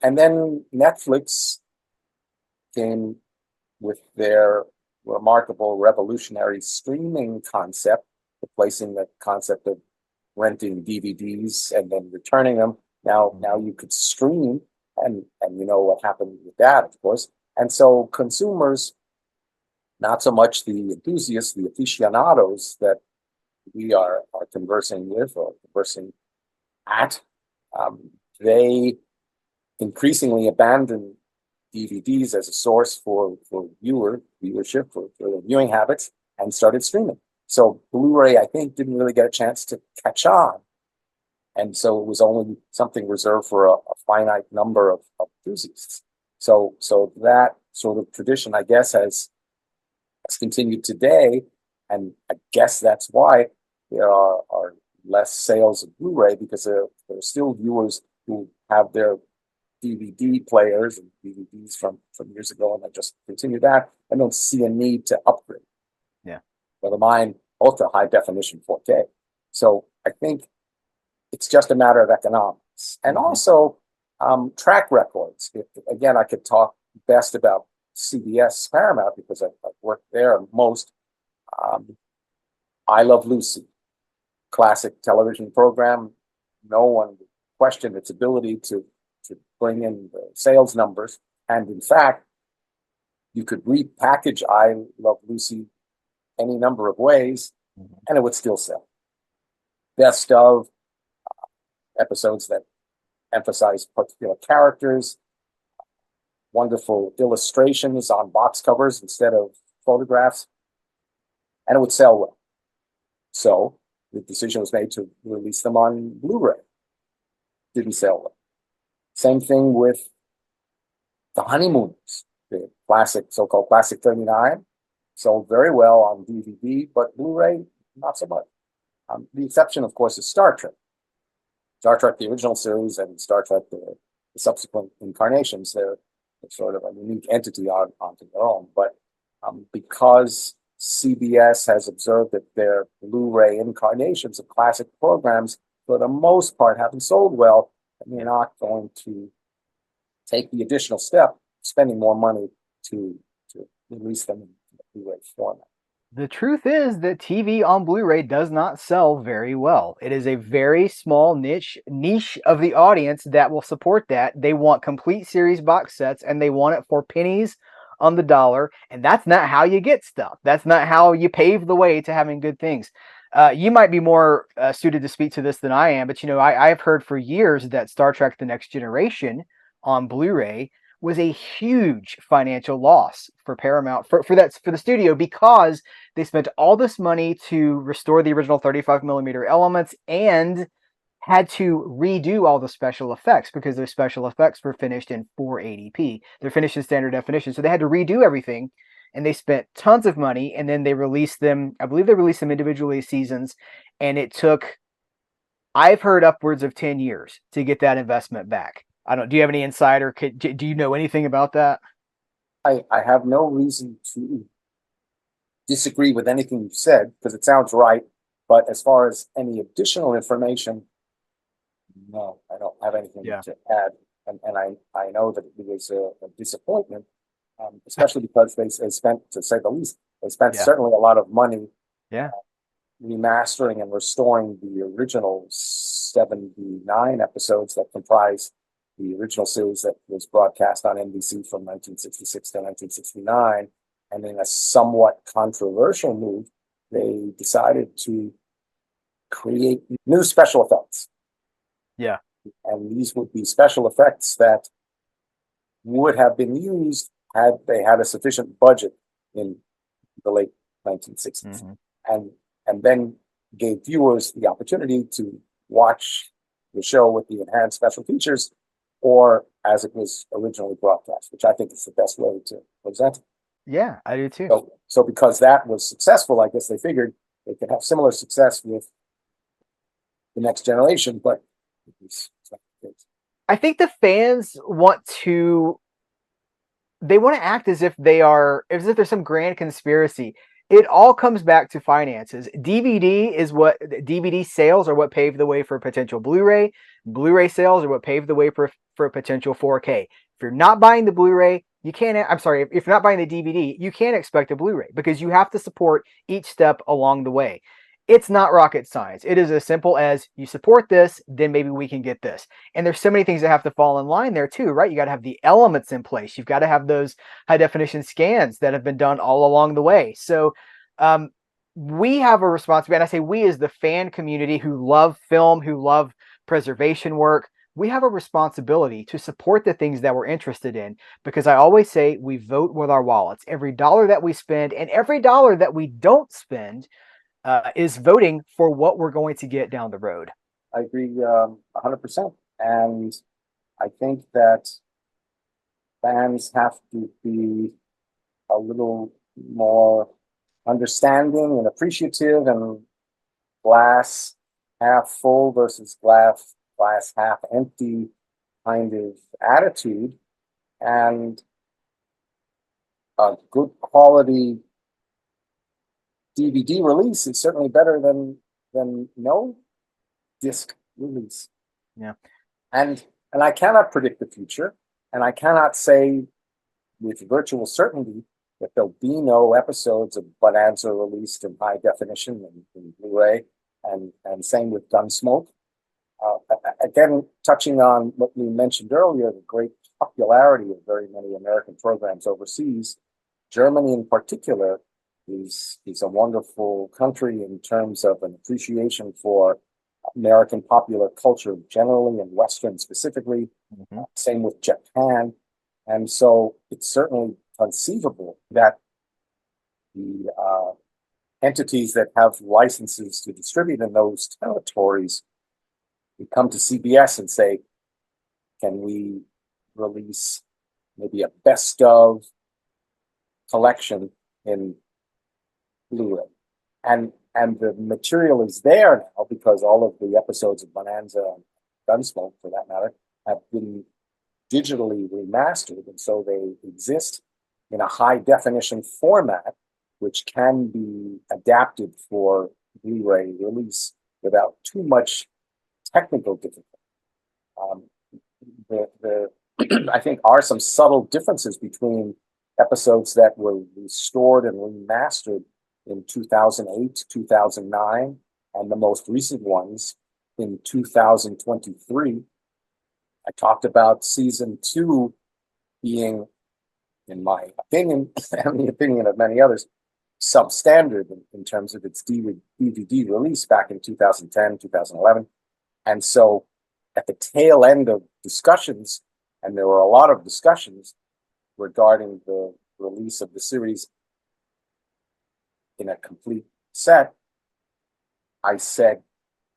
And then Netflix came with their remarkable revolutionary streaming concept, replacing the concept of renting DVDs and then returning them. Now you could stream, and you know what happened with that, of course. And so consumers, not so much the enthusiasts, the aficionados that we are conversing with or conversing at, they increasingly abandon DVDs as a source for viewership, for their viewing habits, and started streaming. So Blu-ray, I think, didn't really get a chance to catch on. And so it was only something reserved for a finite number of enthusiasts. So that sort of tradition, I guess, has continued today. And I guess that's why there are less sales of Blu-ray, because there are still viewers who have their DVD players and DVDs from years ago, and I just continue that. I don't see a need to upgrade. Yeah. Whether mine both to high definition 4K. So I think it's just a matter of economics, and also track records. Again, I could talk best about CBS Paramount because I've worked there most. I Love Lucy, classic television program. No one questioned its ability to bring in the sales numbers. And in fact, you could repackage I Love Lucy any number of ways, and it would still sell. Best of episodes that emphasize particular characters, wonderful illustrations on box covers instead of photographs, and it would sell well. So the decision was made to release them on Blu-ray. Didn't sell well. Same thing with The Honeymooners, the classic, so-called Classic 39, sold very well on DVD, but Blu-ray, not so much. The exception, of course, is Star Trek. Star Trek, the original series, and Star Trek, the subsequent incarnations, they're sort of a unique entity onto their own. But because CBS has observed that their Blu-ray incarnations of classic programs, for the most part, haven't sold well, and they're not going to take the additional step, spending more money to release them in the Blu-ray format. The truth is that TV on Blu-ray does not sell very well. It is a very small niche of the audience that will support that. They want complete series box sets, and they want it for pennies on the dollar. And that's not how you get stuff. That's not how you pave the way to having good things. You might be more suited to speak to this than I am, but I've heard for years that Star Trek: The Next Generation on Blu-ray was a huge financial loss for Paramount, for the studio, because they spent all this money to restore the original 35mm elements and had to redo all the special effects because their special effects were finished in 480p. They're finished in standard definition, so they had to redo everything, and they spent tons of money, and then they released them. I believe they released them individually as seasons, and it took, I've heard, upwards of 10 years to get that investment back. Do you have any insight, or do you know anything about that? I have no reason to disagree with anything you've said because it sounds right. But as far as any additional information, no, I don't have anything to add. And I know that it was a disappointment, especially because they spent, to say the least, they spent certainly a lot of money remastering and restoring the original 79 episodes that comprise the original series that was broadcast on NBC from 1966 to 1969. And in a somewhat controversial move, they decided to create new special effects. Yeah. And these would be special effects that would have been used had they had a sufficient budget in the late 1960s. And then gave viewers the opportunity to watch the show with the enhanced special features, or as it was originally broadcast, which I think is the best way to present it. Yeah, I do too. So because that was successful, I guess they figured they could have similar success with The Next Generation, but it's not the case. I think the fans want to act as if there's some grand conspiracy. It all comes back to finances. DVD sales are what paved the way for potential Blu-ray. Blu-ray sales are what paved the way for a potential 4K. If you're not buying the Blu-ray, if you're not buying the DVD, you can't expect a Blu-ray because you have to support each step along the way. It's not rocket science. It is as simple as you support this, then maybe we can get this. And there's so many things that have to fall in line there too, right? You got to have the elements in place. You've got to have those high definition scans that have been done all along the way. So we have a responsibility, and I say we as the fan community who love film, who love preservation work, we have a responsibility to support the things that we're interested in, because I always say we vote with our wallets. Every dollar that we spend and every dollar that we don't spend is voting for what we're going to get down the road. I agree 100%. And I think that fans have to be a little more understanding and appreciative, and glass half full versus glass half empty kind of attitude, and a good quality DVD release is certainly better than no disc release. Yeah. And I cannot predict the future, and I cannot say with virtual certainty that there'll be no episodes of Bonanza released in high definition in Blu-ray, and same with Gunsmoke. Again, touching on what we mentioned earlier, the great popularity of very many American programs overseas, Germany in particular is a wonderful country in terms of an appreciation for American popular culture generally and Western specifically. Mm-hmm. Same with Japan. And so it's certainly conceivable that the entities that have licenses to distribute in those territories would come to CBS and say, can we release maybe a best of collection in Blu-ray? And the material is there now because all of the episodes of Bonanza and Gunsmoke, for that matter, have been digitally remastered, and so they exist in a high definition format, which can be adapted for Blu-ray release without too much technical difficulty. I think are some subtle differences between episodes that were restored and remastered in 2008, 2009, and the most recent ones in 2023. I talked about season 2 being, in my opinion, and the opinion of many others, substandard in terms of its DVD release back in 2010, 2011. And so at the tail end of discussions, and there were a lot of discussions regarding the release of the series in a complete set, I said,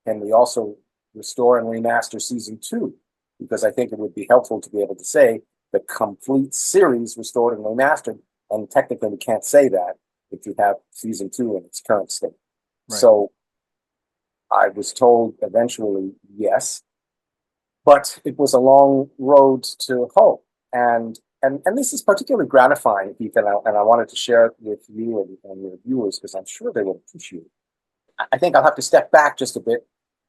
can we also restore and remaster season 2? Because I think it would be helpful to be able to say the complete series restored and remastered, and technically we can't say that if you have season 2 in its current state. Right. So I was told eventually yes, but it was a long road to hoe. And this is particularly gratifying, Heath, and I wanted to share it with you and your viewers because I'm sure they will appreciate it. I think I'll have to step back just a bit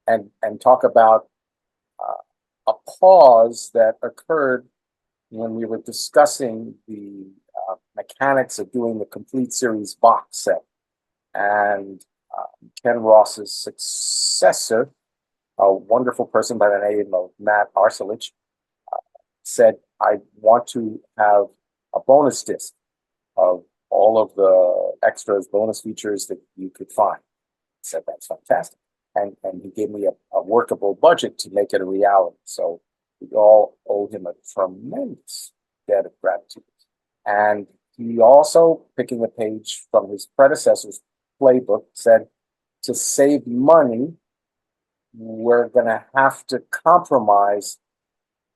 and talk about a pause that occurred when we were discussing the mechanics of doing the complete series box set. And Ken Ross's successor, a wonderful person by the name of Matt Arselich, said, I want to have a bonus disc of all of the extras, bonus features that you could find. I said, that's fantastic. And he gave me a workable budget to make it a reality. So we all owe him a tremendous debt of gratitude. And he also, picking a page from his predecessor's playbook, said, to save money, we're going to have to compromise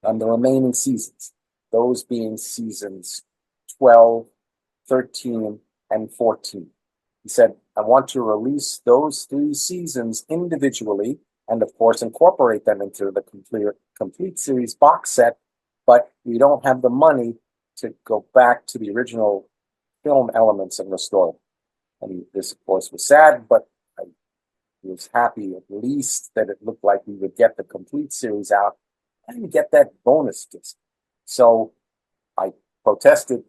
on the remaining seasons, those being seasons 12, 13, and 14. He said, I want to release those 3 seasons individually and, of course, incorporate them into the complete series box set, but we don't have the money to go back to the original film elements and restore them. And this, of course, was sad, but I was happy at least that it looked like we would get the complete series out and get that bonus disc. So I protested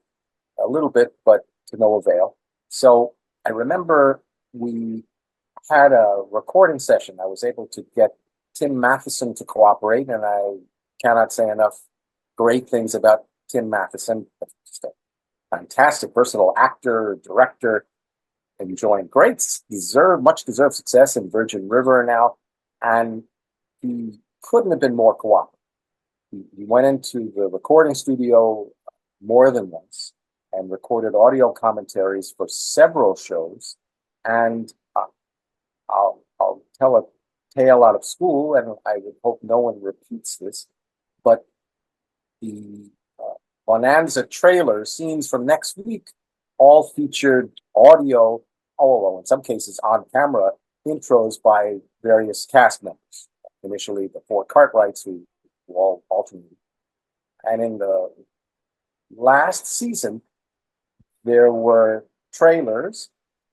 a little bit, but to no avail. So I remember we had a recording session. I was able to get Tim Matheson to cooperate, and I cannot say enough great things about Tim Matheson. Just a fantastic, versatile actor, director, enjoying much deserved success in Virgin River now, and he couldn't have been more cooperative. He went into the recording studio more than once and recorded audio commentaries for several shows. And I'll tell a tale out of school, and I would hope no one repeats this, but the Bonanza trailer scenes from next week all featured audio, although in some cases on camera, intros by various cast members. Initially, the 4 Cartwrights, who all alternated And in the last season, there were trailers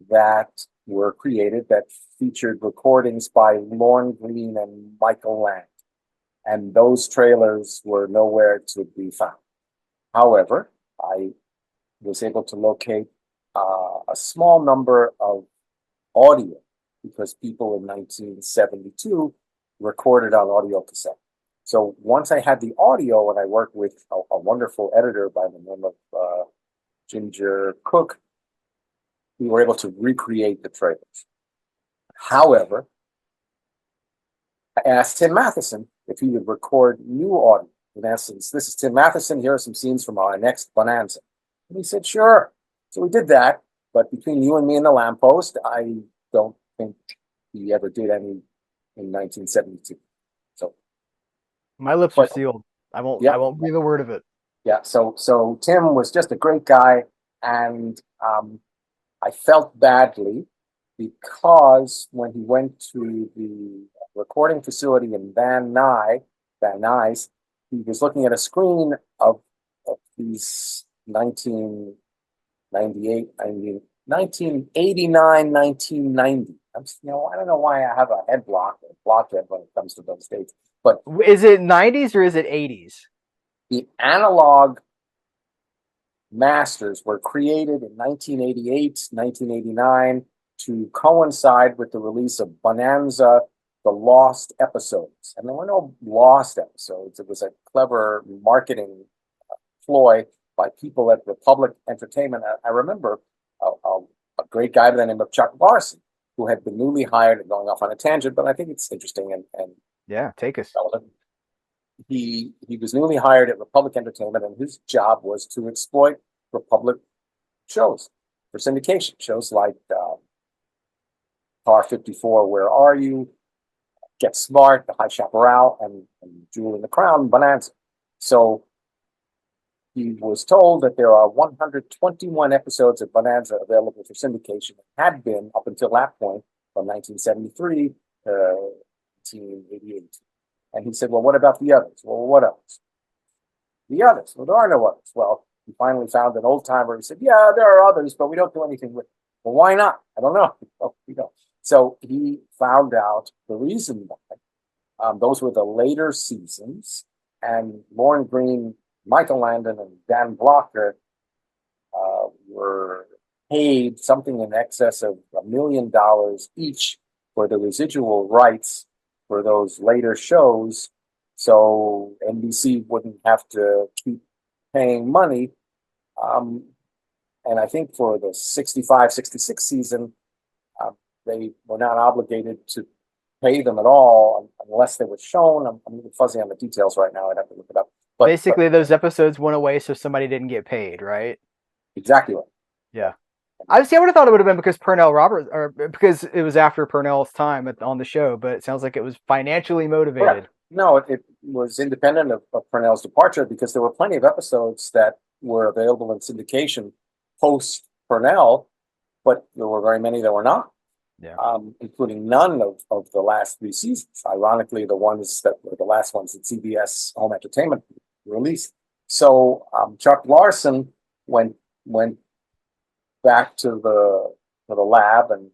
that were created that featured recordings by Lorne Greene and Michael Land. And those trailers were nowhere to be found. However, I was able to locate a small number of audio because people in 1972 recorded on audio cassette. So once I had the audio, and I worked with a wonderful editor by the name of Ginger Cook, we were able to recreate the trailers. However, I asked Tim Matheson if he would record new audio. In essence, this is Tim Matheson. Here are some scenes from our next Bonanza. And he said, sure. So we did that. But between you and me and the lamppost, I don't think he ever did any in 1972. So my lips are sealed. I won't breathe a word of it. Yeah. So Tim was just a great guy. And I felt badly because when he went to the recording facility in Van Nuys, he was looking at a screen of these 1998, 1989, 1990. I don't know why I have a blockhead when it comes to those dates. But is it 90s or is it 80s? The analog masters were created in 1988, 1989 to coincide with the release of Bonanza, the Lost Episodes. And there were no lost episodes. It was a clever marketing ploy by people at Republic Entertainment. I remember a great guy by the name of Chuck Larson, who had been newly hired, and going off on a tangent, but I think it's interesting and yeah, take us. Relevant. He was newly hired at Republic Entertainment, and his job was to exploit Republic shows for syndication. Shows like Car 54, Where Are You? Get Smart, The High Chaparral, and Jewel in the Crown, Bonanza. So he was told that there are 121 episodes of Bonanza available for syndication, had been up until that point from 1973 to 1988. And he said, well, what about the others? Well, what else? The others. Well, there are no others. Well, he finally found an old timer who said, yeah, there are others, but we don't do anything with them. Well, why not? I don't know. We don't. So he found out the reason why. Those were the later seasons, and Lorne Greene, Michael Landon, and Dan Blocker were paid something in excess of $1 million each for the residual rights for those later shows, so NBC wouldn't have to keep paying money. And I think for the 65, 66 season, they were not obligated to pay them at all unless they were shown. I'm a little fuzzy on the details right now. I'd have to look it up. But basically, those episodes went away so somebody didn't get paid, right? Exactly right. Yeah. I would have thought it would have been because Purnell Roberts, or because it was after Purnell's time on the show, but it sounds like it was financially motivated. Correct. No, it was independent of Purnell's departure, because there were plenty of episodes that were available in syndication post Purnell, but there were very many that were not. Yeah. Including none of the last 3 seasons. Ironically, the ones that were the last ones that CBS Home Entertainment released. So Chuck Larson went back to the lab and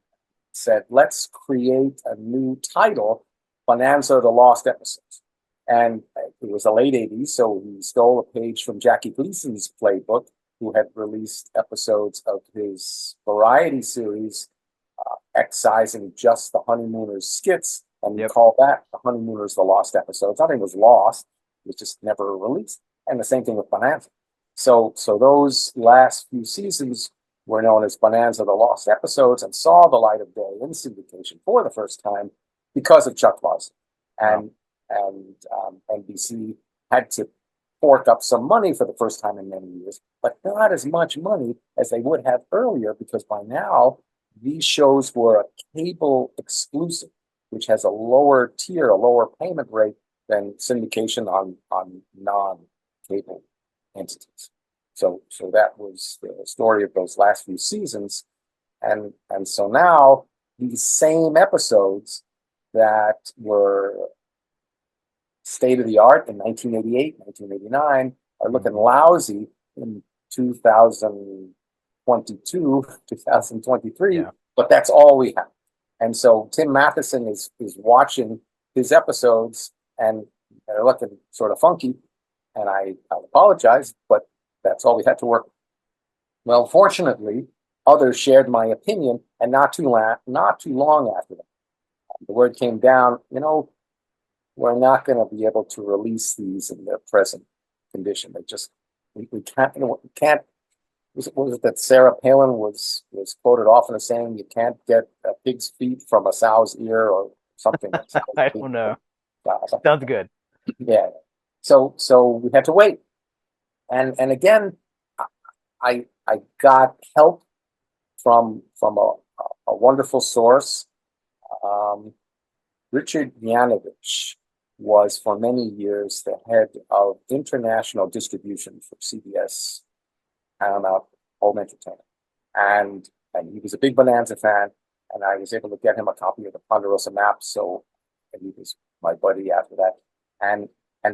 said, let's create a new title, Bonanza, the Lost Episodes. And it was the late 80s, so he stole a page from Jackie Gleason's playbook, who had released episodes of his variety series, excising just the Honeymooners skits, and we call that the Honeymooners, the Lost Episodes. Nothing was lost, it was just never released. And the same thing with Bonanza. So those last few seasons were known as Bonanza, the Lost Episodes, and saw the light of day in syndication for the first time because of Chuck Larson. And NBC had to fork up some money for the first time in many years, but not as much money as they would have earlier, because by now these shows were a cable exclusive, which has a lower tier, a lower payment rate than syndication on non-cable entities. So that was the story of those last few seasons. And so now these same episodes that were state of the art in 1988, 1989 are looking lousy in 2022, 2023, Yeah. but that's all we have. And so Tim Matheson is watching his episodes, and they're looking sort of funky. And I apologize, but that's all we had to work with. Well, fortunately, others shared my opinion, and not too long after that, the word came down, we're not going to be able to release these in their present condition. They just, we can't, we can't, what was it that Sarah Palin was quoted often as saying, you can't get a pig's feet from a sow's ear or something. I don't know. Something. Sounds good. Yeah. So we had to wait. And again, I got help from a wonderful source. Richard Yanovich was for many years the head of international distribution for CBS, Paramount, Home Entertainment. And he was a big Bonanza fan, and I was able to get him a copy of the Ponderosa map. And he was my buddy after that. And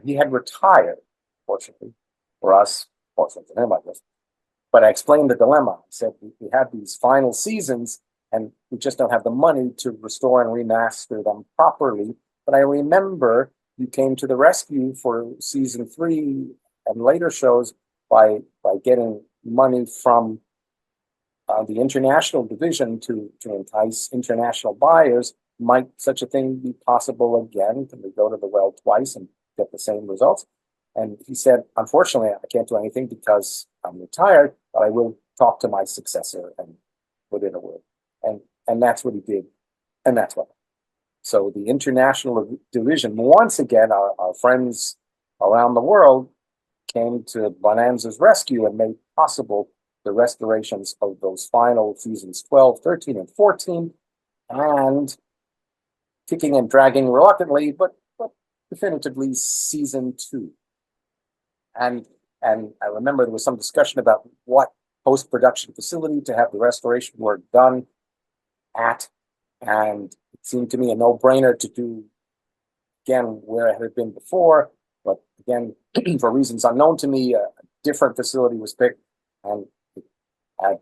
he had retired, fortunately for us, fortunately for him, I guess. But I explained the dilemma. I said, we have these final seasons, and we just don't have the money to restore and remaster them properly. But I remember you came to the rescue for season 3 and later shows by getting money from the international division to entice international buyers. Might such a thing be possible again? Can we go to the well twice and get the same results? And he said, unfortunately, I can't do anything because I'm retired, but I will talk to my successor and put in a word. And that's what he did. And that's what. So the international division, once again, our friends around the world came to Bonanza's rescue and made possible the restorations of those final seasons 12, 13, and 14, and kicking and dragging reluctantly, but definitively season 2. And I remember there was some discussion about what post-production facility to have the restoration work done at, and it seemed to me a no-brainer to do again where it had been before, but again, for reasons unknown to me, a different facility was picked, and it had a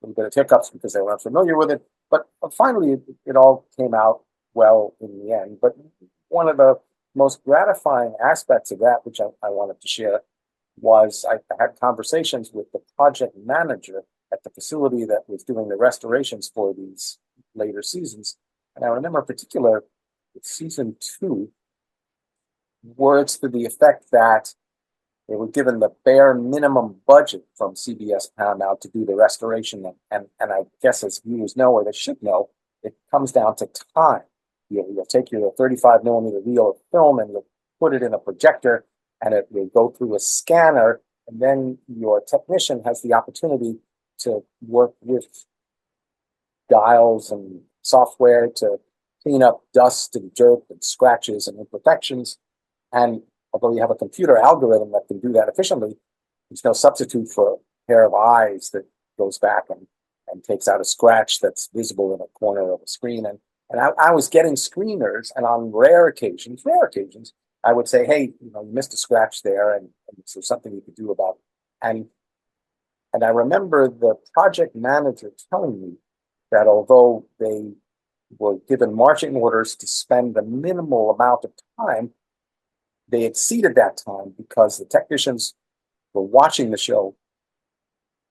little bit of hiccups because they weren't familiar with it, but finally it all came out well in the end. But one of the most gratifying aspects of that, which I wanted to share, was I had conversations with the project manager at the facility that was doing the restorations for these later seasons. And I remember in particular with season 2, words to the effect that they were given the bare minimum budget from CBS Paramount to do the restoration. And I guess as viewers know, or they should know, it comes down to time. You'll take your 35 millimeter reel of film and you'll put it in a projector, and it will go through a scanner, and then your technician has the opportunity to work with dials and software to clean up dust and dirt and scratches and imperfections. And although you have a computer algorithm that can do that efficiently, there's no substitute for a pair of eyes that goes back and takes out a scratch that's visible in a corner of a screen. And I was getting screeners, and on rare occasions, I would say, hey, you missed a scratch there, and is there something you could do about it? And I remember the project manager telling me that although they were given marching orders to spend a minimal amount of time, they exceeded that time because the technicians were watching the show,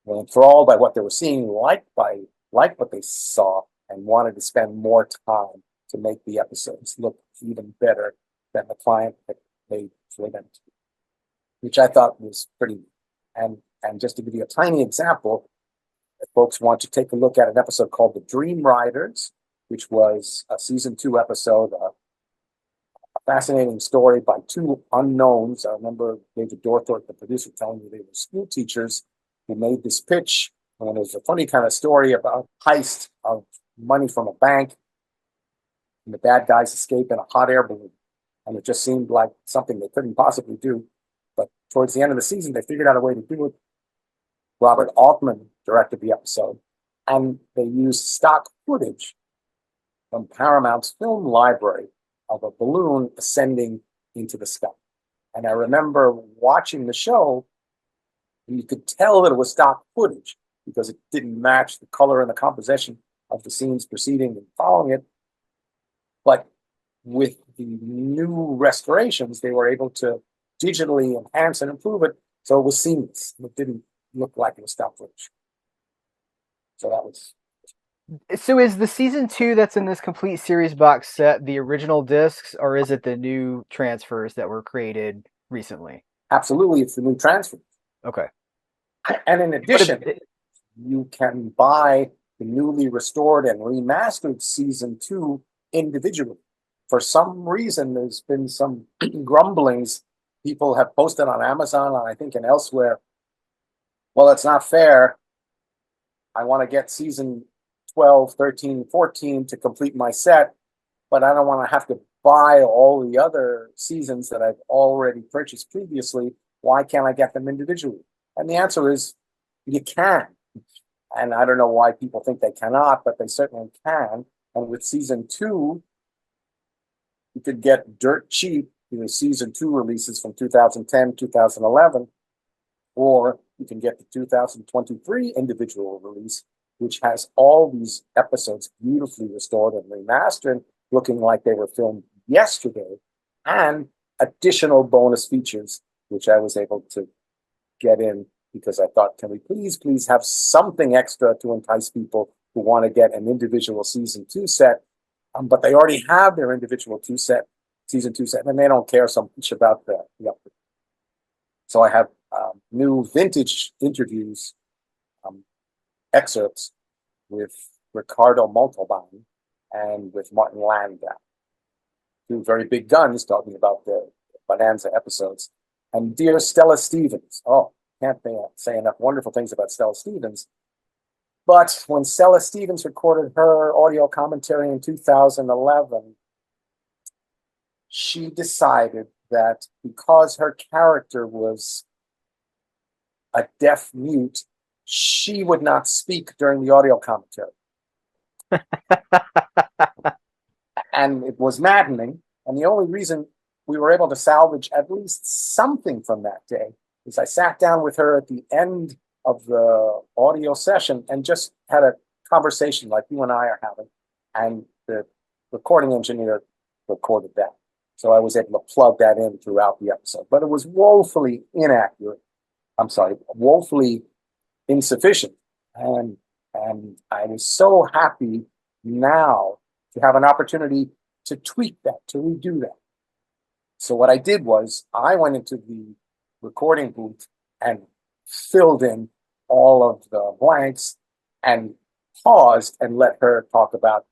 were enthralled by what they were seeing, liked what they saw, and wanted to spend more time to make the episodes look even better than the client had made for them to, which I thought was pretty. And just to give you a tiny example, if folks want to take a look at an episode called The Dream Riders, which was a season 2 episode, a fascinating story by 2 unknowns. I remember David Dorthorpe, the producer, telling me they were school teachers who made this pitch, and it was a funny kind of story about heist of money from a bank, and the bad guys escape in a hot air balloon. And it just seemed like something they couldn't possibly do. But towards the end of the season, they figured out a way to do it. Robert Altman directed the episode, and they used stock footage from Paramount's film library of a balloon ascending into the sky. And I remember watching the show, and you could tell that it was stock footage because it didn't match the color and the composition of the scenes preceding and following it. But with the new restorations, they were able to digitally enhance and improve it, so it was seamless. It didn't look like it was stock footage. So that was. So is the season 2 that's in this complete series box set the original discs, or is it the new transfers that were created recently? Absolutely, it's the new transfer. Okay. And in addition, you can buy the newly restored and remastered season 2 individually. For some reason, there's been some grumblings. People have posted on Amazon, and I think and elsewhere, well, it's not fair. I want to get season 12, 13, 14 to complete my set, but I don't want to have to buy all the other seasons that I've already purchased previously. Why can't I get them individually? And the answer is you can. And I don't know why people think they cannot, but they certainly can. And with season 2, you could get dirt cheap, season 2 releases from 2010, 2011, or you can get the 2023 individual release, which has all these episodes beautifully restored and remastered, looking like they were filmed yesterday, and additional bonus features, which I was able to get in because I thought, can we please have something extra to entice people who want to get an individual season 2 set, but they already have their individual season 2 set, and they don't care so much about the upgrade. So I have new vintage interviews, excerpts with Ricardo Montalban and with Martin Landau, two very big guns talking about the Bonanza episodes. And dear Stella Stevens, can't say enough wonderful things about Stella Stevens. But when Stella Stevens recorded her audio commentary in 2011, she decided that because her character was a deaf mute, she would not speak during the audio commentary. And it was maddening. And the only reason we were able to salvage at least something from that day is I sat down with her at the end of the audio session and just had a conversation like you and I are having. And the recording engineer recorded that. So I was able to plug that in throughout the episode. But it was woefully inaccurate. Woefully insufficient. And I was so happy now to have an opportunity to tweak that, to redo that. So what I did was I went into the recording booth and filled in all of the blanks and paused and let her talk about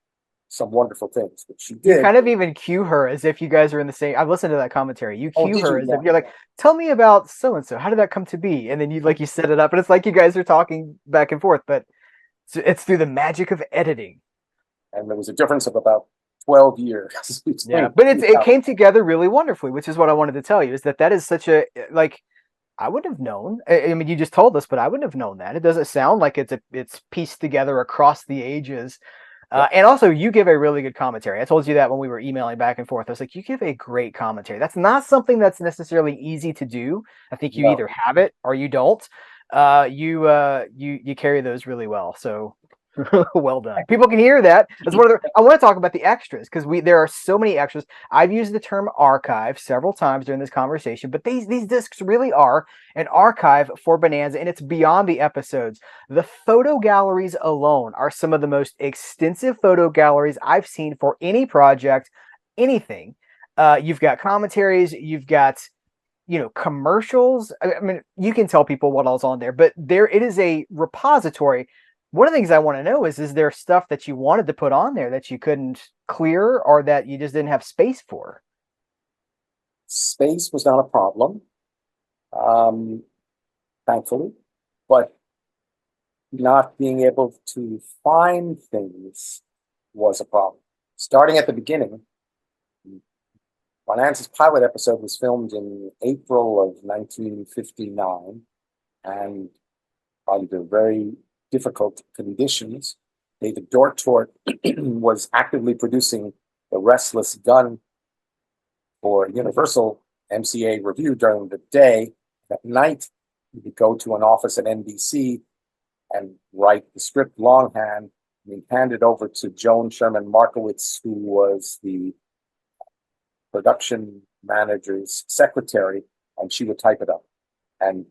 some wonderful things, which she did. You kind of even cue her as if you guys are in the same. I've listened to that commentary. You cue her as if you're like, tell me about so and so. How did that come to be? And then you set it up, and it's like you guys are talking back and forth, but it's through the magic of editing. And there was a difference of about 12 years. Yeah, but it came together really wonderfully, which is what I wanted to tell you. Is that is such a I wouldn't have known. I mean, you just told us, but I wouldn't have known that. It doesn't sound like it's pieced together across the ages. And also, you give a really good commentary. I told you that when we were emailing back and forth. I was like, you give a great commentary. That's not something that's necessarily easy to do. I think you either have it or you don't. You carry those really well. So well done. People can hear that. That's one of the. I want to talk about the extras because there are so many extras. I've used the term archive several times during this conversation, but these discs really are an archive for Bonanza, and it's beyond the episodes. The photo galleries alone are some of the most extensive photo galleries I've seen for any project, anything. You've got commentaries, you've got commercials. I mean, you can tell people what all's on there, but it is a repository. One of the things I want to know is there stuff that you wanted to put on there that you couldn't clear or that you just didn't have space for? Space was not a problem, thankfully, but not being able to find things was a problem. Starting at the beginning, Bonanza's pilot episode was filmed in April of 1959, and under very difficult conditions. David Dortort was actively producing The Restless Gun for Universal MCA review during the day. At night, you would go to an office at NBC and write the script longhand. We hand it over to Joan Sherman Markowitz, who was the production manager's secretary, and she would type it up. And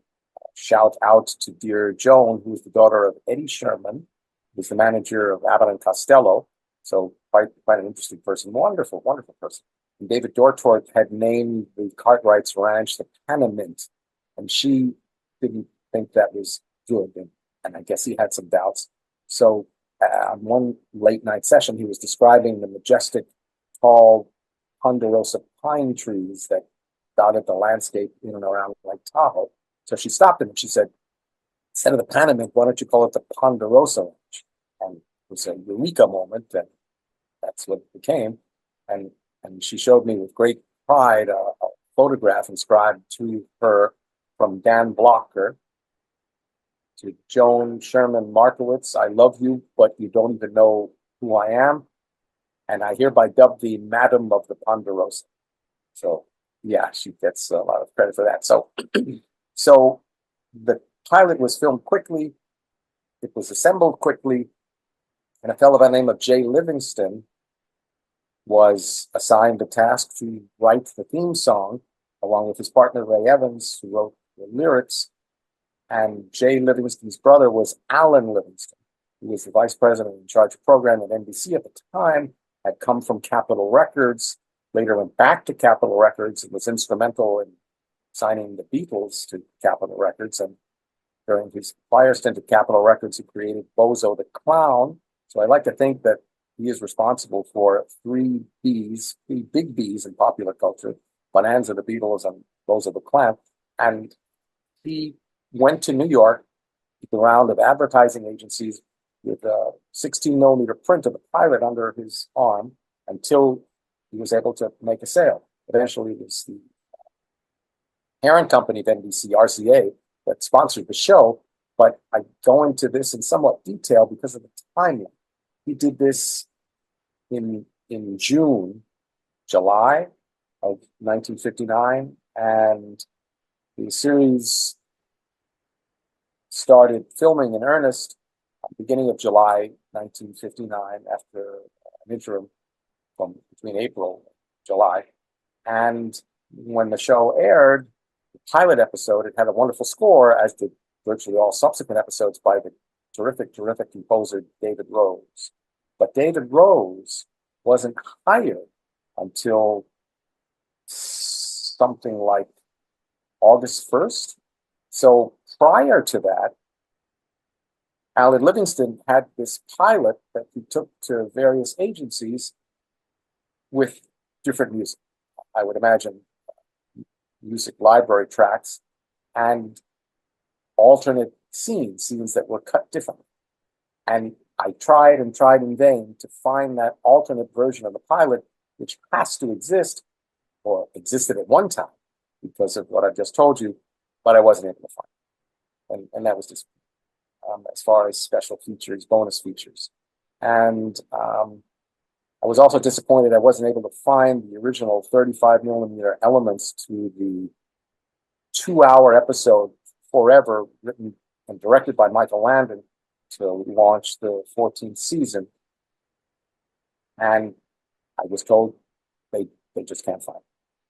shout out to dear Joan, who is the daughter of Eddie Sherman, who's the manager of Abbott and Costello. So quite an interesting person. Wonderful, wonderful person. And David Dortort had named the Cartwright's ranch the Panamint, and she didn't think that was good. And I guess he had some doubts. So on one late night session, he was describing the majestic, tall ponderosa pine trees that dotted the landscape in and around Lake Tahoe. So she stopped him and she said, instead of the Panamint, why don't you call it the Ponderosa Ranch? And it was a eureka moment, and that's what it became. And she showed me with great pride a photograph inscribed to her from Dan Blocker to Joan Sherman Markowitz. I love you, but you don't even know who I am. And I hereby dub thee Madam of the Ponderosa. So yeah, she gets a lot of credit for that. So the pilot was filmed quickly. It was assembled quickly. And a fellow by the name of Jay Livingston was assigned the task to write the theme song, along with his partner Ray Evans, who wrote the lyrics. And Jay Livingston's brother was Alan Livingston, who was the vice president in charge of programming at NBC at the time, had come from Capitol Records, later went back to Capitol Records and was instrumental in signing the Beatles to Capitol Records. And during his prior stint at Capitol Records, he created Bozo the Clown. So I like to think that he is responsible for three big Bs in popular culture: Bonanza, the Beatles, and Bozo the Clown. And he went to New York with a round of advertising agencies with a 16 millimeter print of the pilot under his arm until he was able to make a sale. Eventually, it was the parent company of NBC, RCA, that sponsored the show. But I go into this in somewhat detail because of the timeline. He did this in July of 1959, and the series started filming in earnest at the beginning of July 1959 after an interim from between April and July. And when the show aired, the pilot episode, it had a wonderful score, as did virtually all subsequent episodes, by the terrific composer David Rose. But David Rose wasn't hired until something like August 1st. So prior to that, Alan Livingston had this pilot that he took to various agencies with different music. I would imagine music library tracks and alternate scenes that were cut differently. And I tried in vain to find that alternate version of the pilot, which has to exist or existed at one time because of what I just told you, but I wasn't able to find it. And that was just as far as special features, bonus features. And I was also disappointed I wasn't able to find the original 35 millimeter elements to the 2-hour episode Forever, written and directed by Michael Landon, to launch the 14th season. And I was told they just can't find it.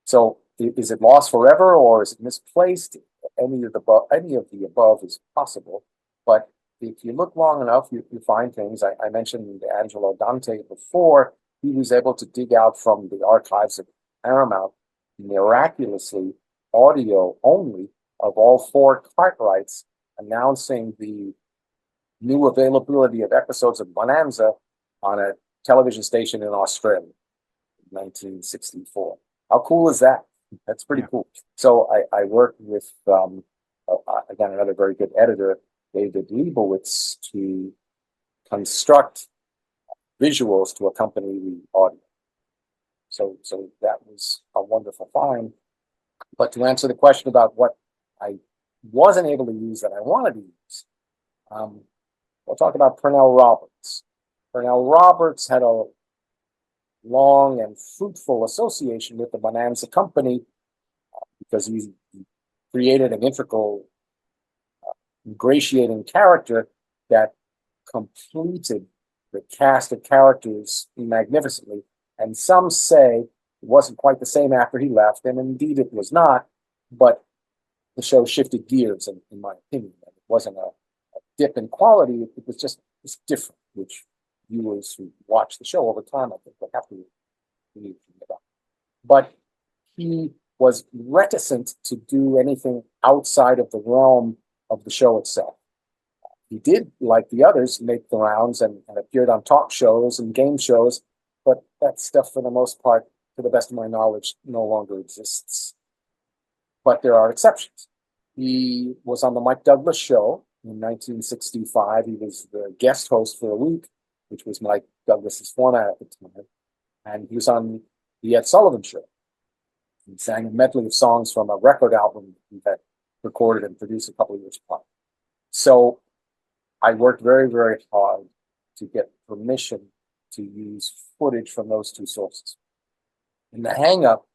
So is it lost forever or is it misplaced? Any of the above is possible. But if you look long enough, you find things. I mentioned Angelo Dante before. He was able to dig out from the archives of Paramount, miraculously, audio only, of all 4 Cartwrights, announcing the new availability of episodes of Bonanza on a television station in Australia in 1964. How cool is that? That's pretty cool. So I worked with, again, another very good editor, David Leibowitz, to construct visuals to accompany the audio. So that was a wonderful find. But to answer the question about what I wasn't able to use that I wanted to use, we'll talk about Pernell Roberts. Pernell Roberts had a long and fruitful association with the Bonanza Company because he created an integral, ingratiating character that completed the cast of characters magnificently. And some say it wasn't quite the same after he left, and indeed it was not, but the show shifted gears, in my opinion. It wasn't a dip in quality, it was just different, which viewers who watch the show over time, I think, would have to believe about. But he was reticent to do anything outside of the realm of the show itself. He did, like the others, make the rounds and appeared on talk shows and game shows, but that stuff, for the most part, to the best of my knowledge, no longer exists. But there are exceptions. He was on the Mike Douglas show in 1965. He was the guest host for a week, which was Mike Douglas's format at the time. And he was on the Ed Sullivan show. He sang a medley of songs from a record album he had recorded and produced a couple of years apart. So I worked very, very hard to get permission to use footage from those two sources. And the hang-up,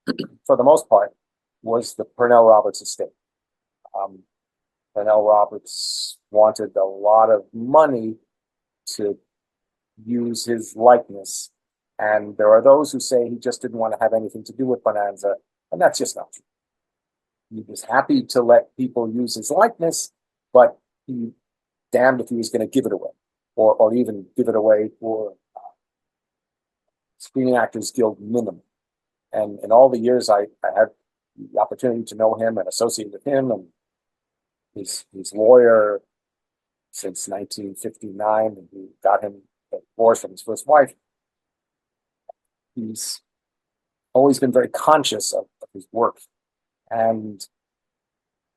for the most part, was the Pernell Roberts estate. Pernell Roberts wanted a lot of money to use his likeness. And there are those who say he just didn't want to have anything to do with Bonanza, and that's just not true. He was happy to let people use his likeness, but he damned if he was going to give it away, or even give it away for Screen Actors Guild minimum. And in all the years I had the opportunity to know him and associate with him, and his lawyer since 1959, and who got him a divorce from his first wife. He's always been very conscious of his work. And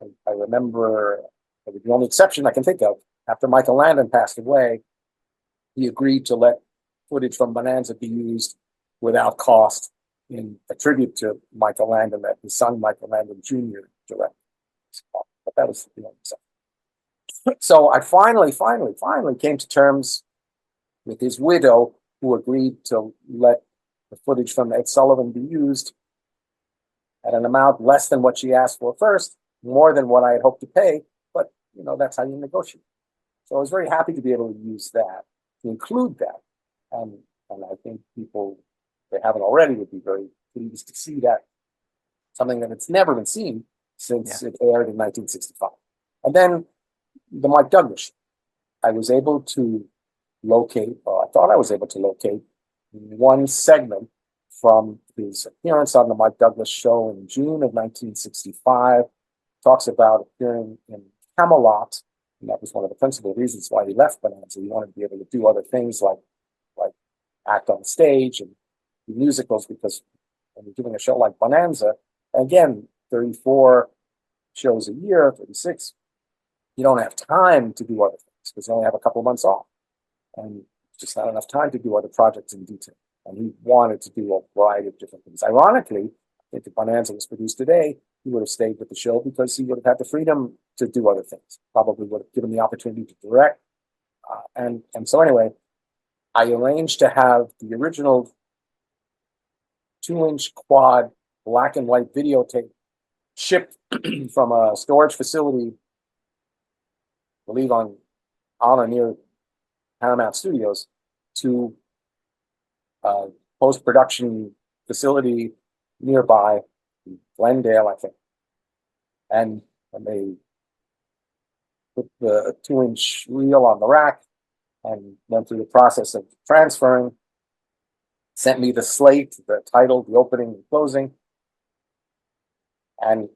I remember, the only exception I can think of, after Michael Landon passed away, he agreed to let footage from Bonanza be used without cost in a tribute to Michael Landon that his son, Michael Landon Jr., directed. But that was the only exception. So I finally came to terms with his widow, who agreed to let the footage from Ed Sullivan be used at an amount less than what she asked for first, more than what I had hoped to pay, but that's how you negotiate. So I was very happy to be able to use that, to include that. And I think people, if they haven't already, would be very pleased to see that, something that it's never been seen since it aired in 1965. And then the Mike Douglas show. I was able to locate, or I thought I was able to locate, one segment from his appearance on the Mike Douglas show in June of 1965. Talks about appearing in Camelot, and that was one of the principal reasons why he left Bonanza. He wanted to be able to do other things like act on stage and do musicals, because when you're doing a show like Bonanza, again, 34 shows a year, 36, you don't have time to do other things because you only have a couple of months off. And just not enough time to do other projects in detail. And he wanted to do a variety of different things. Ironically, I think if Bonanza was produced today, he would have stayed with the show because he would have had the freedom to do other things. Probably would have given the opportunity to direct. And so anyway, I arranged to have the original 2-inch quad black and white videotape shipped from a storage facility, I believe on or near Paramount Studios, to a post-production facility nearby, Glendale, I think. And when they put the 2-inch reel on the rack and went through the process of transferring, sent me the slate, the title, the opening and closing, and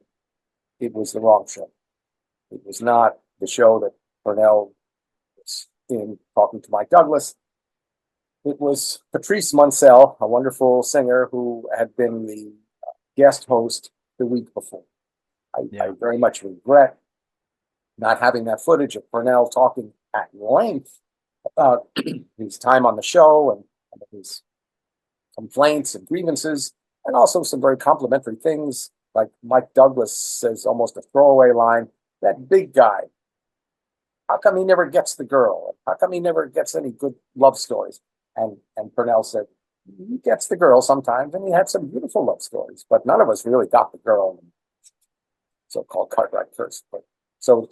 it was the wrong show. It was not the show that Pernell was in talking to Mike Douglas. It was Patrice Munsell, a wonderful singer who had been the guest host the week before. I very much regret not having that footage of Pernell talking at length about his time on the show and his complaints and grievances, and also some very complimentary things, like Mike Douglas says, almost a throwaway line, "That big guy, how come he never gets the girl? How come he never gets any good love stories?" And Pernell said, "He gets the girl sometimes, and he had some beautiful love stories, but none of us really got the girl." so-called Cartwright first. But so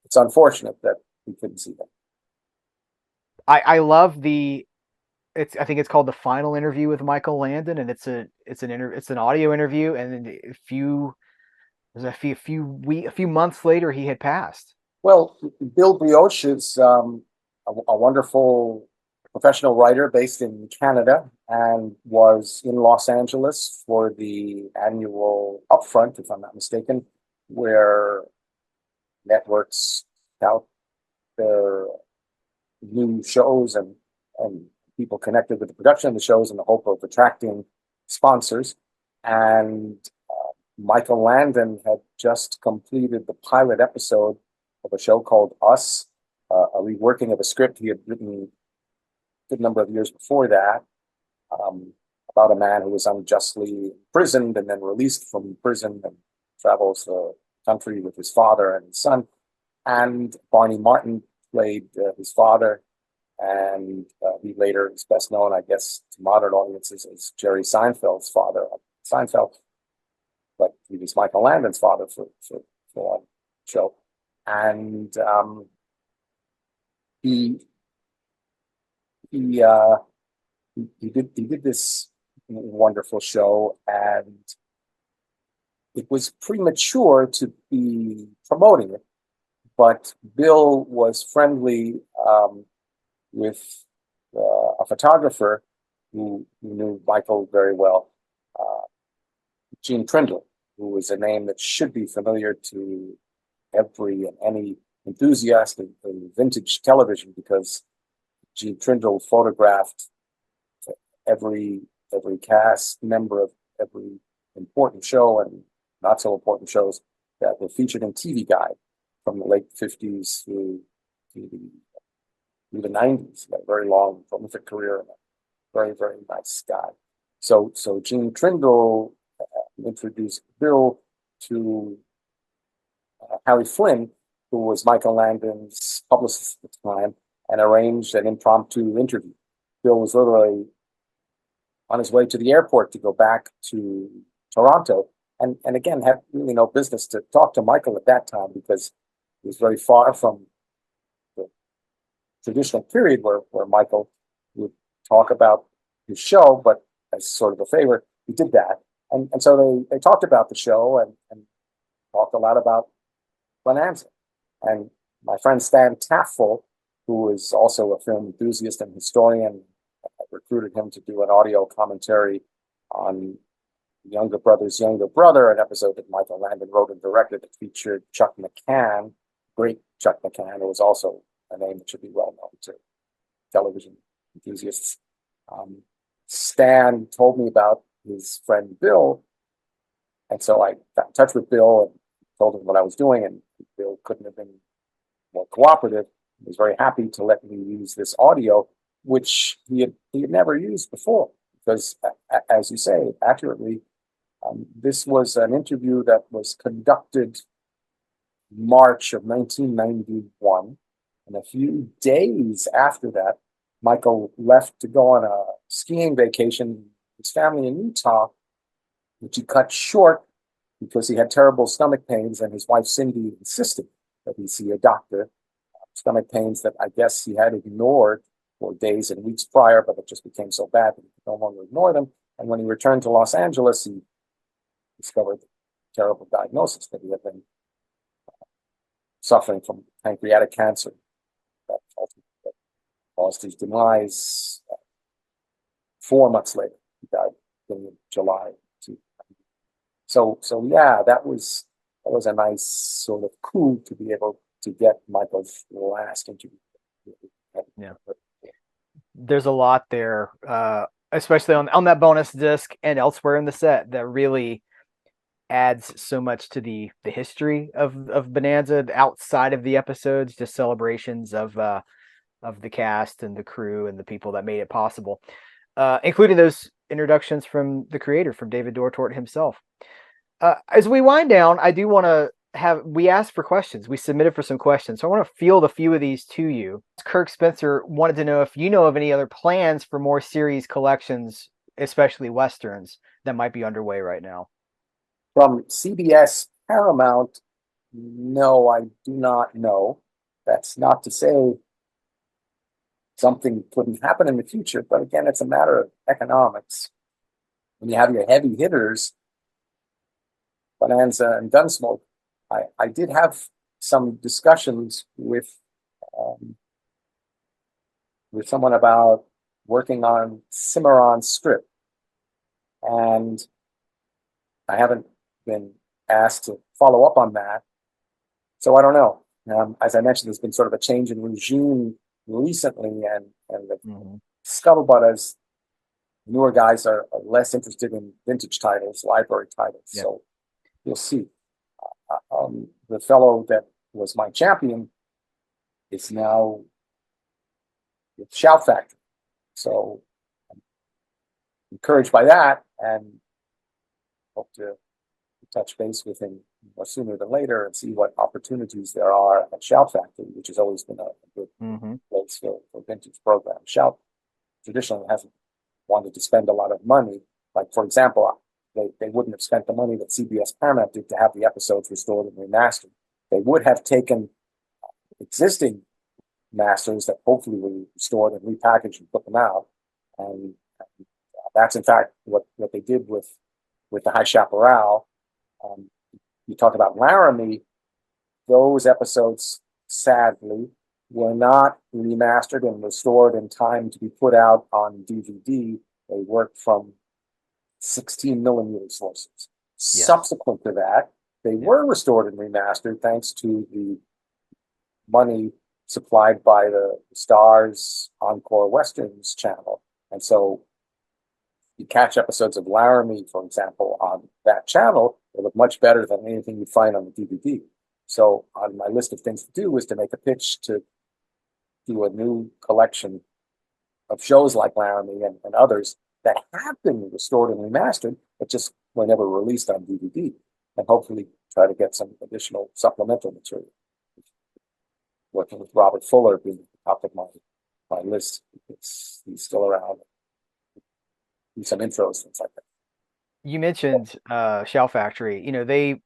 it's unfortunate that we couldn't see them. I love I think it's called The Final Interview with Michael Landon, and it's an audio interview, and a few months later he had passed. Well, Bill Brioche is a wonderful professional writer based in Canada and was in Los Angeles for the annual Upfront, if I'm not mistaken, where networks tout their new shows and people connected with the production of the shows in the hope of attracting sponsors. And Michael Landon had just completed the pilot episode of a show called Us, a reworking of a script he had written a good number of years before that, about a man who was unjustly imprisoned and then released from prison and travels the country with his father and his son. And Barney Martin played his father, and he later is best known, I guess, to modern audiences as Jerry Seinfeld's father on Seinfeld. But he was Michael Landon's father for one show. And he did this wonderful show, and it was premature to be promoting it, but Bill was friendly with a photographer who knew Michael very well, Gene Trindle, who was a name that should be familiar to every and any enthusiast in vintage television, because Gene Trindle photographed every cast member of every important show and not so important shows that were featured in TV Guide from the late 50s through the 90s. He had a very long, prolific career and a very, very nice guy. So Gene Trindle introduced Bill to Harry Flynn, who was Michael Landon's publicist at the time, and arranged an impromptu interview. Bill was literally on his way to the airport to go back to Toronto, and again had really no business to talk to Michael at that time, because he was very far from the traditional period where Michael would talk about his show, but as sort of a favor, he did that. And so they talked about the show and talked a lot about Bonanza. And my friend Stan Taffel, who is also a film enthusiast and historian, recruited him to do an audio commentary on Younger Brother's Younger Brother, an episode that Michael Landon wrote and directed that featured Chuck McCann, great Chuck McCann, who was also a name that should be well known to television enthusiasts. Stan told me about his friend Bill, and so I got in touch with Bill and told him what I was doing, and Bill couldn't have been more cooperative. He was very happy to let me use this audio, which he had never used before, because, as you say accurately, this was an interview that was conducted March of 1991, and a few days after that, Michael left to go on a skiing vacation with his family in Utah, which he cut short because he had terrible stomach pains, and his wife Cindy insisted that he see a doctor. Stomach pains that I guess he had ignored for days and weeks prior, but it just became so bad that he could no longer ignore them. And when he returned to Los Angeles, he discovered the terrible diagnosis that he had been suffering from pancreatic cancer that caused his demise 4 months later. He died in July. So yeah, that was a nice sort of coup to be able to get Michael's last interview. Yeah, there's a lot there, especially on that bonus disc and elsewhere in the set, that really adds so much to the history of Bonanza outside of the episodes, just celebrations of the cast and the crew and the people that made it possible, including those introductions from the creator, from David Dortort himself. As we wind down, I do want to we asked for questions. We submitted for some questions. So I want to field a few of these to you. Kirk Spencer wanted to know if you know of any other plans for more series collections, especially Westerns, that might be underway right now. From CBS Paramount, no, I do not know. That's not to say something couldn't happen in the future, but again, it's a matter of economics. When you have your heavy hitters, Bonanza and Gunsmoke, I did have some discussions um, with someone about working on Cimarron's script, and I haven't been asked to follow up on that. So I don't know. As I mentioned, there's been sort of a change in regime recently, and the scuttlebutt is newer guys are less interested in vintage titles, library titles. Yeah. So you'll see. The fellow that was my champion is now with Shout Factory. So I'm encouraged by that and hope to touch base with him more sooner than later and see what opportunities there are at Shout Factory, which has always been a good place for vintage programs. Shout traditionally hasn't wanted to spend a lot of money. Like, for example, they wouldn't have spent the money that CBS Paramount did to have the episodes restored and remastered. They would have taken existing masters that hopefully were restored and repackaged and put them out. And that's in fact what they did with the High Chaparral. You talk about Laramie, those episodes sadly were not remastered and restored in time to be put out on DVD. They worked from 16 millimeter sources. Yes. Subsequent to that, they were restored and remastered thanks to the money supplied by the Starz Encore Westerns channel. And so you catch episodes of Laramie, for example, on that channel, they look much better than anything you find on the DVD. So on my list of things to do is to make a pitch to do a new collection of shows like Laramie and others that have been restored and remastered, but just were never released on DVD, and hopefully try to get some additional supplemental material. Working with Robert Fuller being at the top of my list, because he's still around. Do some intros, things like that. You mentioned Shout Factory. You know, they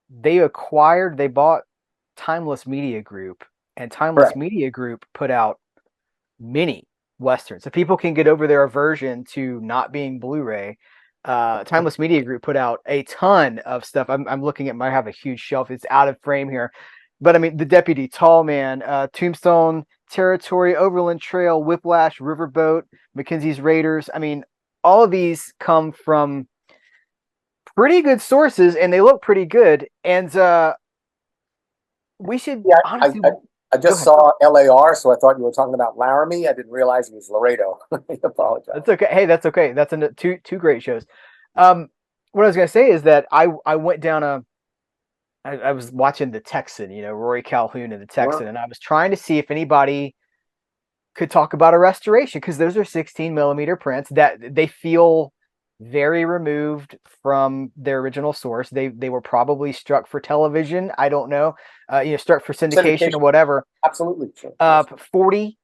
bought Timeless Media Group, and Timeless Media Group put out many Westerns. So people can get over their aversion to not being Blu-ray. Timeless Media Group put out a ton of stuff. I'm looking at, I have a huge shelf. It's out of frame here. But I mean, The Deputy, Tall Man, Tombstone, Territory, Overland Trail, Whiplash, Riverboat, Mackenzie's Raiders. I mean, all of these come from pretty good sources, and they look pretty good. And we should honestly. I just saw LAR, so I thought you were talking about Laramie. I didn't realize it was Laredo. I apologize. That's okay. Hey, that's okay. That's two great shows. What I was gonna say is that I went down I was watching The Texan, you know, Rory Calhoun and The Texan, and I was trying to see if anybody could talk about a restoration, because those are 16 millimeter prints that they feel very removed from their original source. They were probably struck for television. I don't know, struck for syndication or whatever. Absolutely. Sure. 40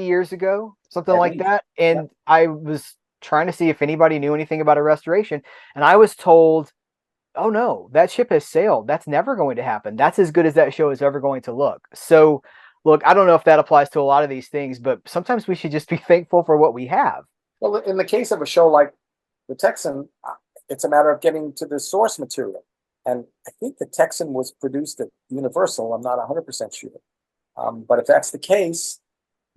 years ago, something like that. And I was trying to see if anybody knew anything about a restoration, and I was told, oh no, that ship has sailed. That's never going to happen. That's as good as that show is ever going to look. So look, I don't know if that applies to a lot of these things, but sometimes we should just be thankful for what we have. Well, in the case of a show like The Texan, it's a matter of getting to the source material. And I think The Texan was produced at Universal. I'm not 100% sure. But if that's the case,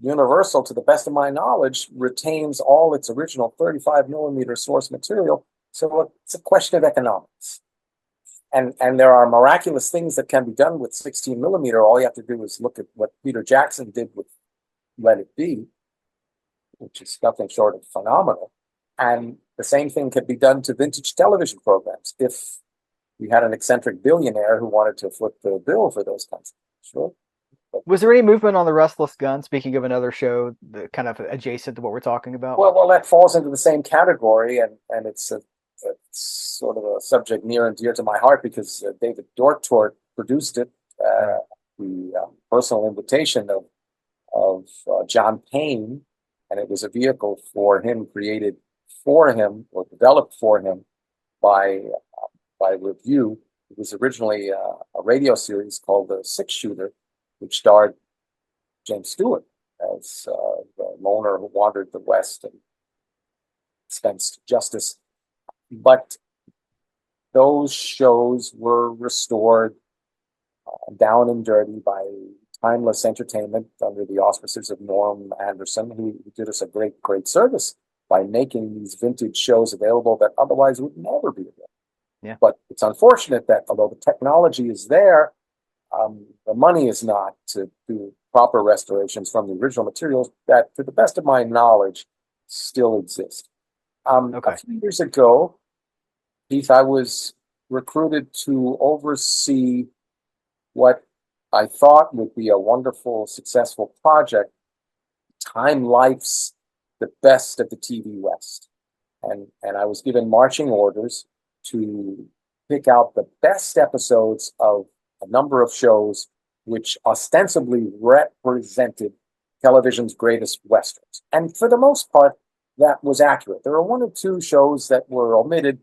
Universal, to the best of my knowledge, retains all its original 35 millimeter source material. So it's a question of economics. And there are miraculous things that can be done with 16 millimeter. All you have to do is look at what Peter Jackson did with Let It Be, which is nothing short of phenomenal. And the same thing could be done to vintage television programs if we had an eccentric billionaire who wanted to flip the bill for those kinds of things. Sure. Was there any movement on The Restless Gun, speaking of another show that kind of adjacent to what we're talking about? Well, that falls into the same category, and it's sort of a subject near and dear to my heart, because David Dortort produced it, the personal invitation of John Payne, and it was a vehicle for him, created for him or developed for him by Review, It was originally a radio series called The Six Shooter, which starred James Stewart as the loner who wandered the West and dispensed justice. But those shows were restored down and dirty by Timeless Entertainment under the auspices of Norm Anderson, who did us a great service by making these vintage shows available that otherwise would never be available. Yeah. But it's unfortunate that although the technology is there, the money is not to do proper restorations from the original materials that, to the best of my knowledge, still exist. Okay. A few years ago, Heath, I was recruited to oversee what I thought would be a wonderful, successful project, Time Life's The Best of the TV West. And I was given marching orders to pick out the best episodes of a number of shows which ostensibly represented television's greatest westerns. And for the most part, that was accurate. There were one or two shows that were omitted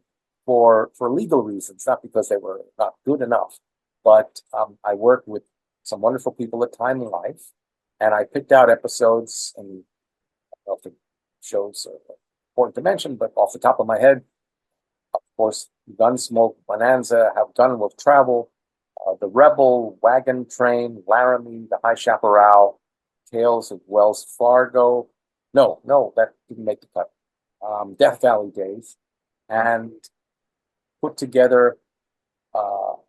for legal reasons, not because they were not good enough. But I worked with some wonderful people at Time Life, and I picked out episodes, and I don't know if the shows are important to mention, but off the top of my head, of course, Gunsmoke, Bonanza, How Gun Will Travel, The Rebel, Wagon Train, Laramie, The High Chaparral, Tales of Wells Fargo. No, that didn't make the cut. Death Valley Days, and put together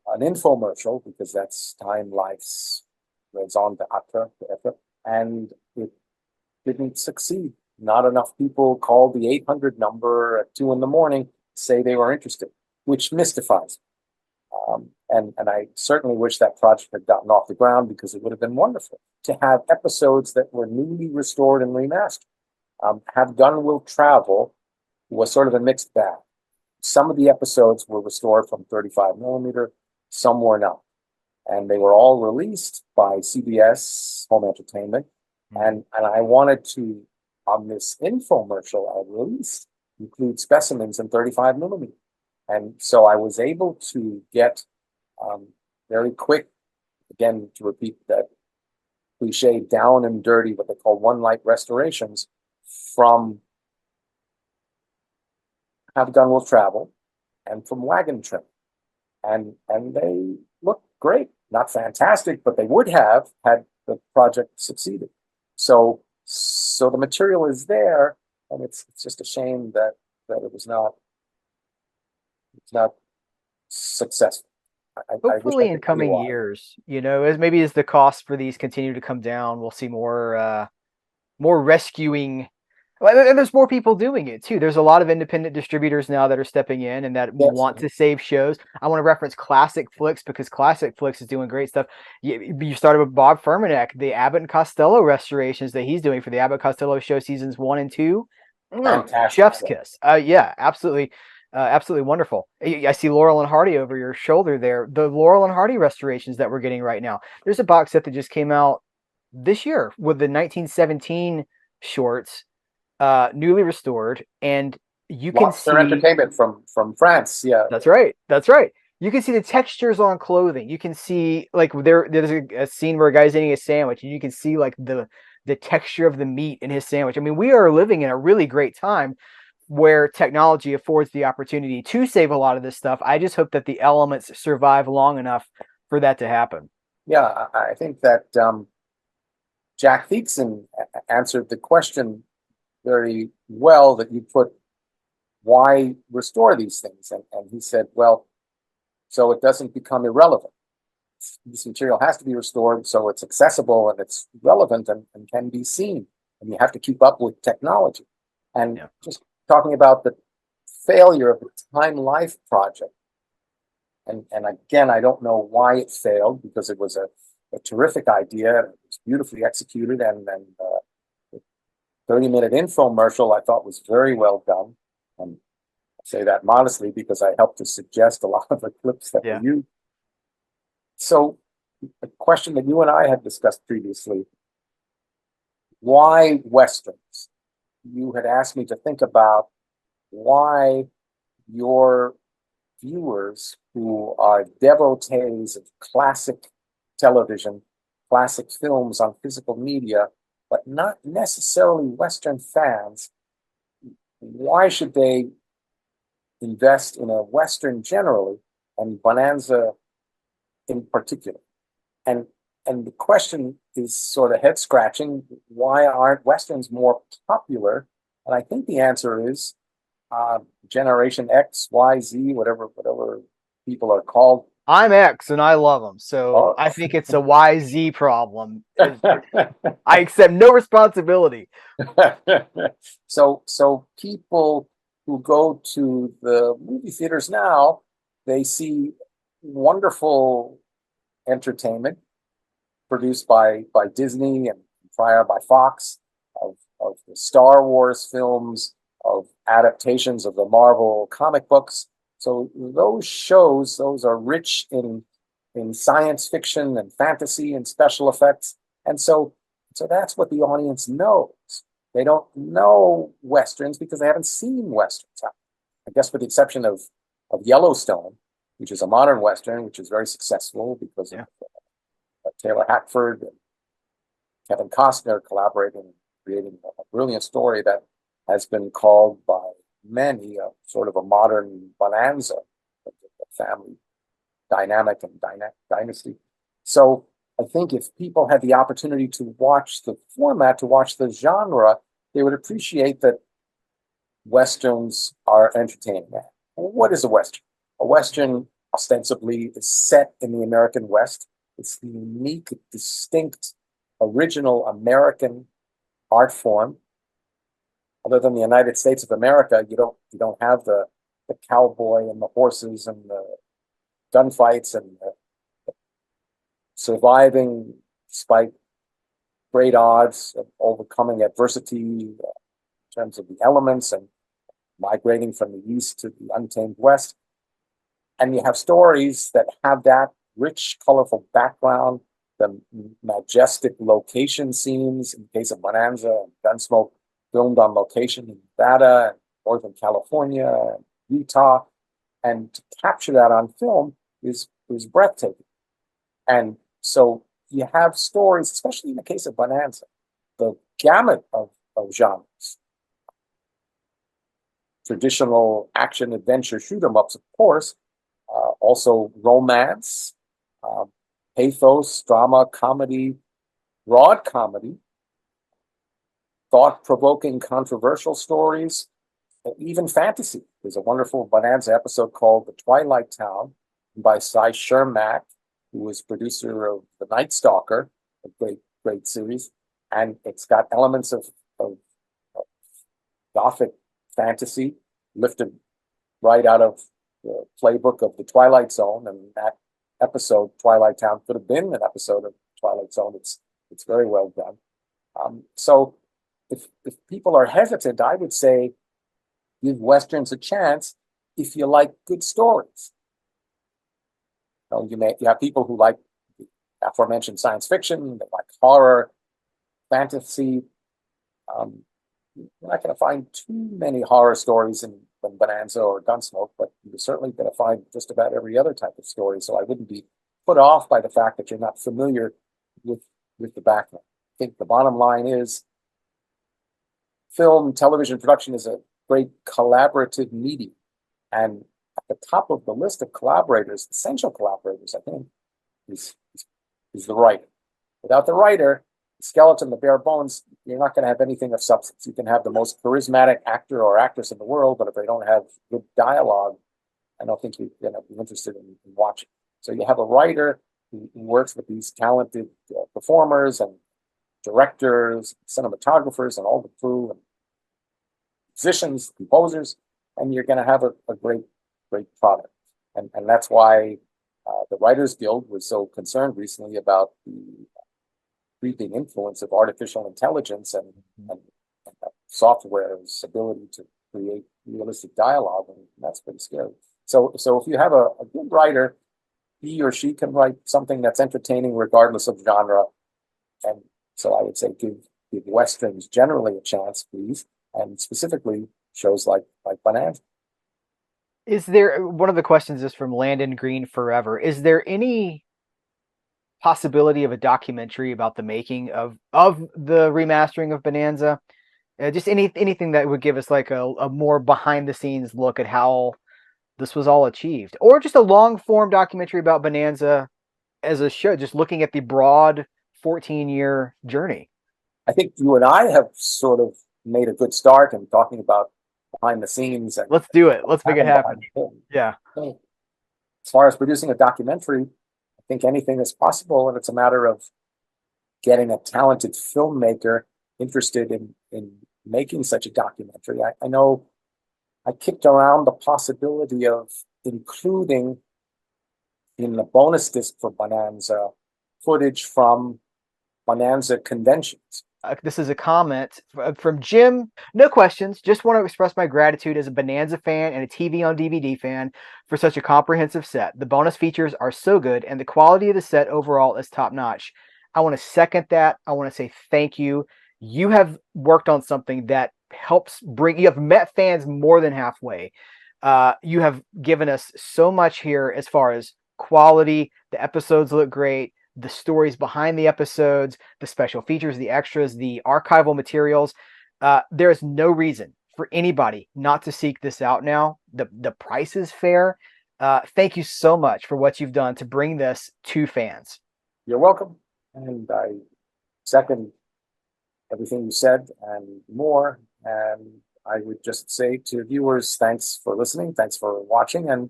an infomercial, because that's Time Life's raison d'etre, and it didn't succeed. Not enough people called the 800 number at 2 a.m. to say they were interested, which mystifies me. And I certainly wish that project had gotten off the ground, because it would have been wonderful to have episodes that were newly restored and remastered. Have Gun Will Travel was sort of a mixed bag. Some of the episodes were restored from 35mm, some were not. And they were all released by CBS Home Entertainment. And I wanted to, on this infomercial I released, include specimens in 35mm. And so I was able to get very quick, again, to repeat that cliche, down and dirty, what they call one light restorations from Have Gun Will Travel and from Wagon Train. And they look great. Not fantastic, but they would have had the project succeeded. So the material is there, and it's just a shame that it was not successful. Hopefully in coming years, as the costs for these continue to come down, we'll see more rescuing. And there's more people doing it too. There's a lot of independent distributors now that are stepping in and that want to save shows. I want to reference Classic Flicks, because Classic Flicks is doing great stuff. You started with Bob Furmanek, the Abbott and Costello restorations that he's doing for the Abbott Costello show seasons 1 and 2. Fantastic. Chef's kiss. Yeah, absolutely. Absolutely wonderful. I see Laurel and Hardy over your shoulder there. The Laurel and Hardy restorations that we're getting right now. There's a box set that just came out this year with the 1917 shorts, newly restored, and you can see Entertainment from France. Yeah, that's right. You can see the textures on clothing. You can see, like, there's a scene where a guy's eating a sandwich, and you can see like the texture of the meat in his sandwich. I mean, we are living in a really great time where technology affords the opportunity to save a lot of this stuff. I just hope that the elements survive long enough for that to happen. Yeah, I think that Jack Theekson answered the question very well, that you put, why restore these things? And he said, well, so it doesn't become irrelevant. This material has to be restored so it's accessible and it's relevant and can be seen. And you have to keep up with technology. And just talking about the failure of the Time Life project. And again, I don't know why it failed, because it was a terrific idea. It was beautifully executed, and the 30-minute infomercial I thought was very well done. And I say that modestly because I helped to suggest a lot of the clips that were used. So the question that you and I had discussed previously, why Westerns? You had asked me to think about why your viewers who are devotees of classic television, classic films on physical media, but not necessarily Western fans, why should they invest in a Western generally and Bonanza in particular? And the question is sort of head scratching. Why aren't Westerns more popular? And I think the answer is Generation X, Y, Z, whatever people are called. I'm X and I love them, so Oh. I think it's a YZ problem. I accept no responsibility. So people who go to the movie theaters now, they see wonderful entertainment produced by Disney and prior by Fox, of the Star Wars films, of adaptations of the Marvel comic books. So those shows, those are rich in science fiction and fantasy and special effects. And so that's what the audience knows. They don't know Westerns because they haven't seen Westerns. I guess with the exception of Yellowstone, which is a modern Western, which is very successful because of Taylor Hackford and Kevin Costner collaborating and creating a brilliant story that has been called by many sort of a modern bonanza, a family dynamic and dynasty. So I think if people had the opportunity to watch the format, to watch the genre, they would appreciate that Westerns are entertaining. What is a Western? A Western ostensibly is set in the American West. It's the unique, distinct, original American art form. Other than the United States of America, you don't have the cowboy and the horses and the gunfights and the surviving despite great odds, of overcoming adversity in terms of the elements and migrating from the East to the untamed West. And you have stories that have that rich, colorful background, the majestic location scenes, in the case of Bonanza and Gunsmoke, filmed on location in Nevada, and Northern California, and Utah. And to capture that on film is breathtaking. And so you have stories, especially in the case of Bonanza, the gamut of genres. Traditional action, adventure, shoot 'em ups, of course, also romance, pathos, drama, comedy, broad comedy, thought-provoking, controversial stories, even fantasy. There's a wonderful Bonanza episode called The Twilight Town by Cy Shermack, who was producer of The Night Stalker, a great series. And it's got elements of Gothic fantasy lifted right out of the playbook of The Twilight Zone. And that episode, Twilight Town, could have been an episode of Twilight Zone. It's very well done. So if people are hesitant, I would say give Westerns a chance if you like good stories. You have people who like the aforementioned science fiction, they like horror, fantasy. You're not going to find too many horror stories in Bonanza or Gunsmoke, but you're certainly going to find just about every other type of story. So I wouldn't be put off by the fact that you're not familiar with the background. I think the bottom line is film, television production is a great collaborative medium. And at the top of the list of collaborators, essential collaborators, I think, is the writer. Without the writer, the skeleton, the bare bones, you're not going to have anything of substance. You can have the most charismatic actor or actress in the world, but if they don't have good dialogue, I don't think you're going to be interested in watching. So you have a writer who works with these talented performers and directors, cinematographers, and all the crew, and musicians, composers, and you're going to have a great product. And that's why the Writers Guild was so concerned recently about the creeping influence of artificial intelligence and software's ability to create realistic dialogue, and that's pretty scary. So if you have a good writer, he or she can write something that's entertaining regardless of genre. And so I would say give Westerns generally a chance, please, and specifically shows like Bonanza. Is there, one of the questions is from Landon Green Forever. Is there any possibility of a documentary about the making of the remastering of Bonanza? Just anything that would give us like a more behind the scenes look at how this was all achieved, or just a long form documentary about Bonanza as a show, just looking at the broad 14-year journey. I think you and I have sort of made a good start in talking about behind the scenes. And let's do it. Let's make it happen. Yeah. So, as far as producing a documentary, I think anything is possible, and it's a matter of getting a talented filmmaker interested in making such a documentary. I know I kicked around the possibility of including in the bonus disc for Bonanza footage from Bonanza conventions. This is a comment from Jim. No questions. Just want to express my gratitude as a Bonanza fan and a TV on DVD fan for such a comprehensive set. The bonus features are so good, and the quality of the set overall is top notch. I want to second that. I want to say thank you. You have worked on something that helps bring. You have met fans more than halfway. You have given us so much here as far as quality. The episodes look great. The stories behind the episodes, the special features, the extras, the archival materials. There is no reason for anybody not to seek this out now. The price is fair. Thank you so much for what you've done to bring this to fans. You're welcome. And I second everything you said and more. And I would just say to viewers, thanks for listening. Thanks for watching. And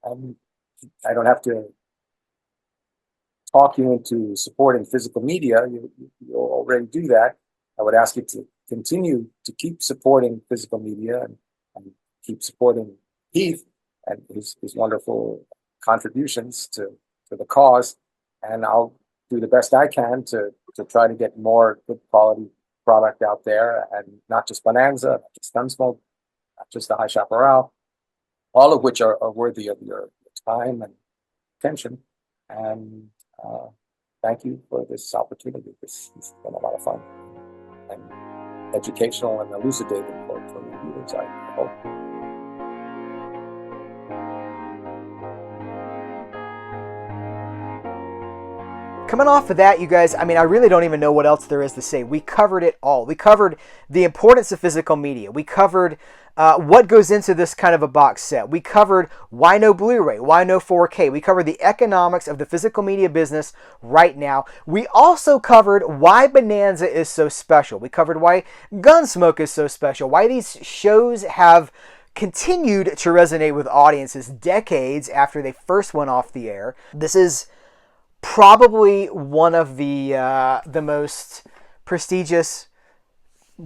I don't have to talk you into supporting physical media. You already do that. I would ask you to continue to keep supporting physical media and keep supporting Heath and his wonderful contributions to the cause. And I'll do the best I can to try to get more good quality product out there, and not just Bonanza, not just Gunsmoke, not just the High Chaparral, all of which are worthy of your time and attention. And thank you for this opportunity. This has been a lot of fun and educational and elucidating for your viewers, I hope. Coming off of that, you guys, I mean, I really don't even know what else there is to say. We covered it all. We covered the importance of physical media. We covered what goes into this kind of a box set. We covered why no Blu-ray, why no 4K. We covered the economics of the physical media business right now. We also covered why Bonanza is so special. We covered why Gunsmoke is so special, why these shows have continued to resonate with audiences decades after they first went off the air. This is probably one of the most prestigious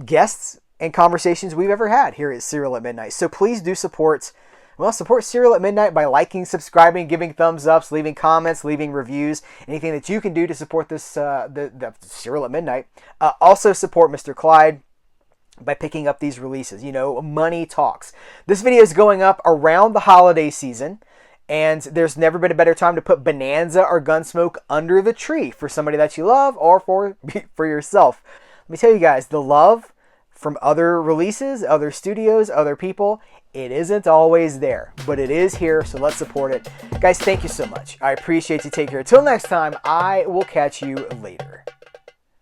guests and conversations we've ever had here at Serial at Midnight. So please do support Serial at Midnight by liking, subscribing, giving thumbs ups, leaving comments, leaving reviews, anything that you can do to support this the Serial at Midnight. Also support Mr. Klyde by picking up these releases. You know, money talks. This video is going up around the holiday season, and there's never been a better time to put Bonanza or Gunsmoke under the tree for somebody that you love or for yourself. Let me tell you guys, the love from other releases, other studios, other people, it isn't always there, but it is here, so let's support it. Guys, thank you so much. I appreciate you. Take care. Till next time, I will catch you later.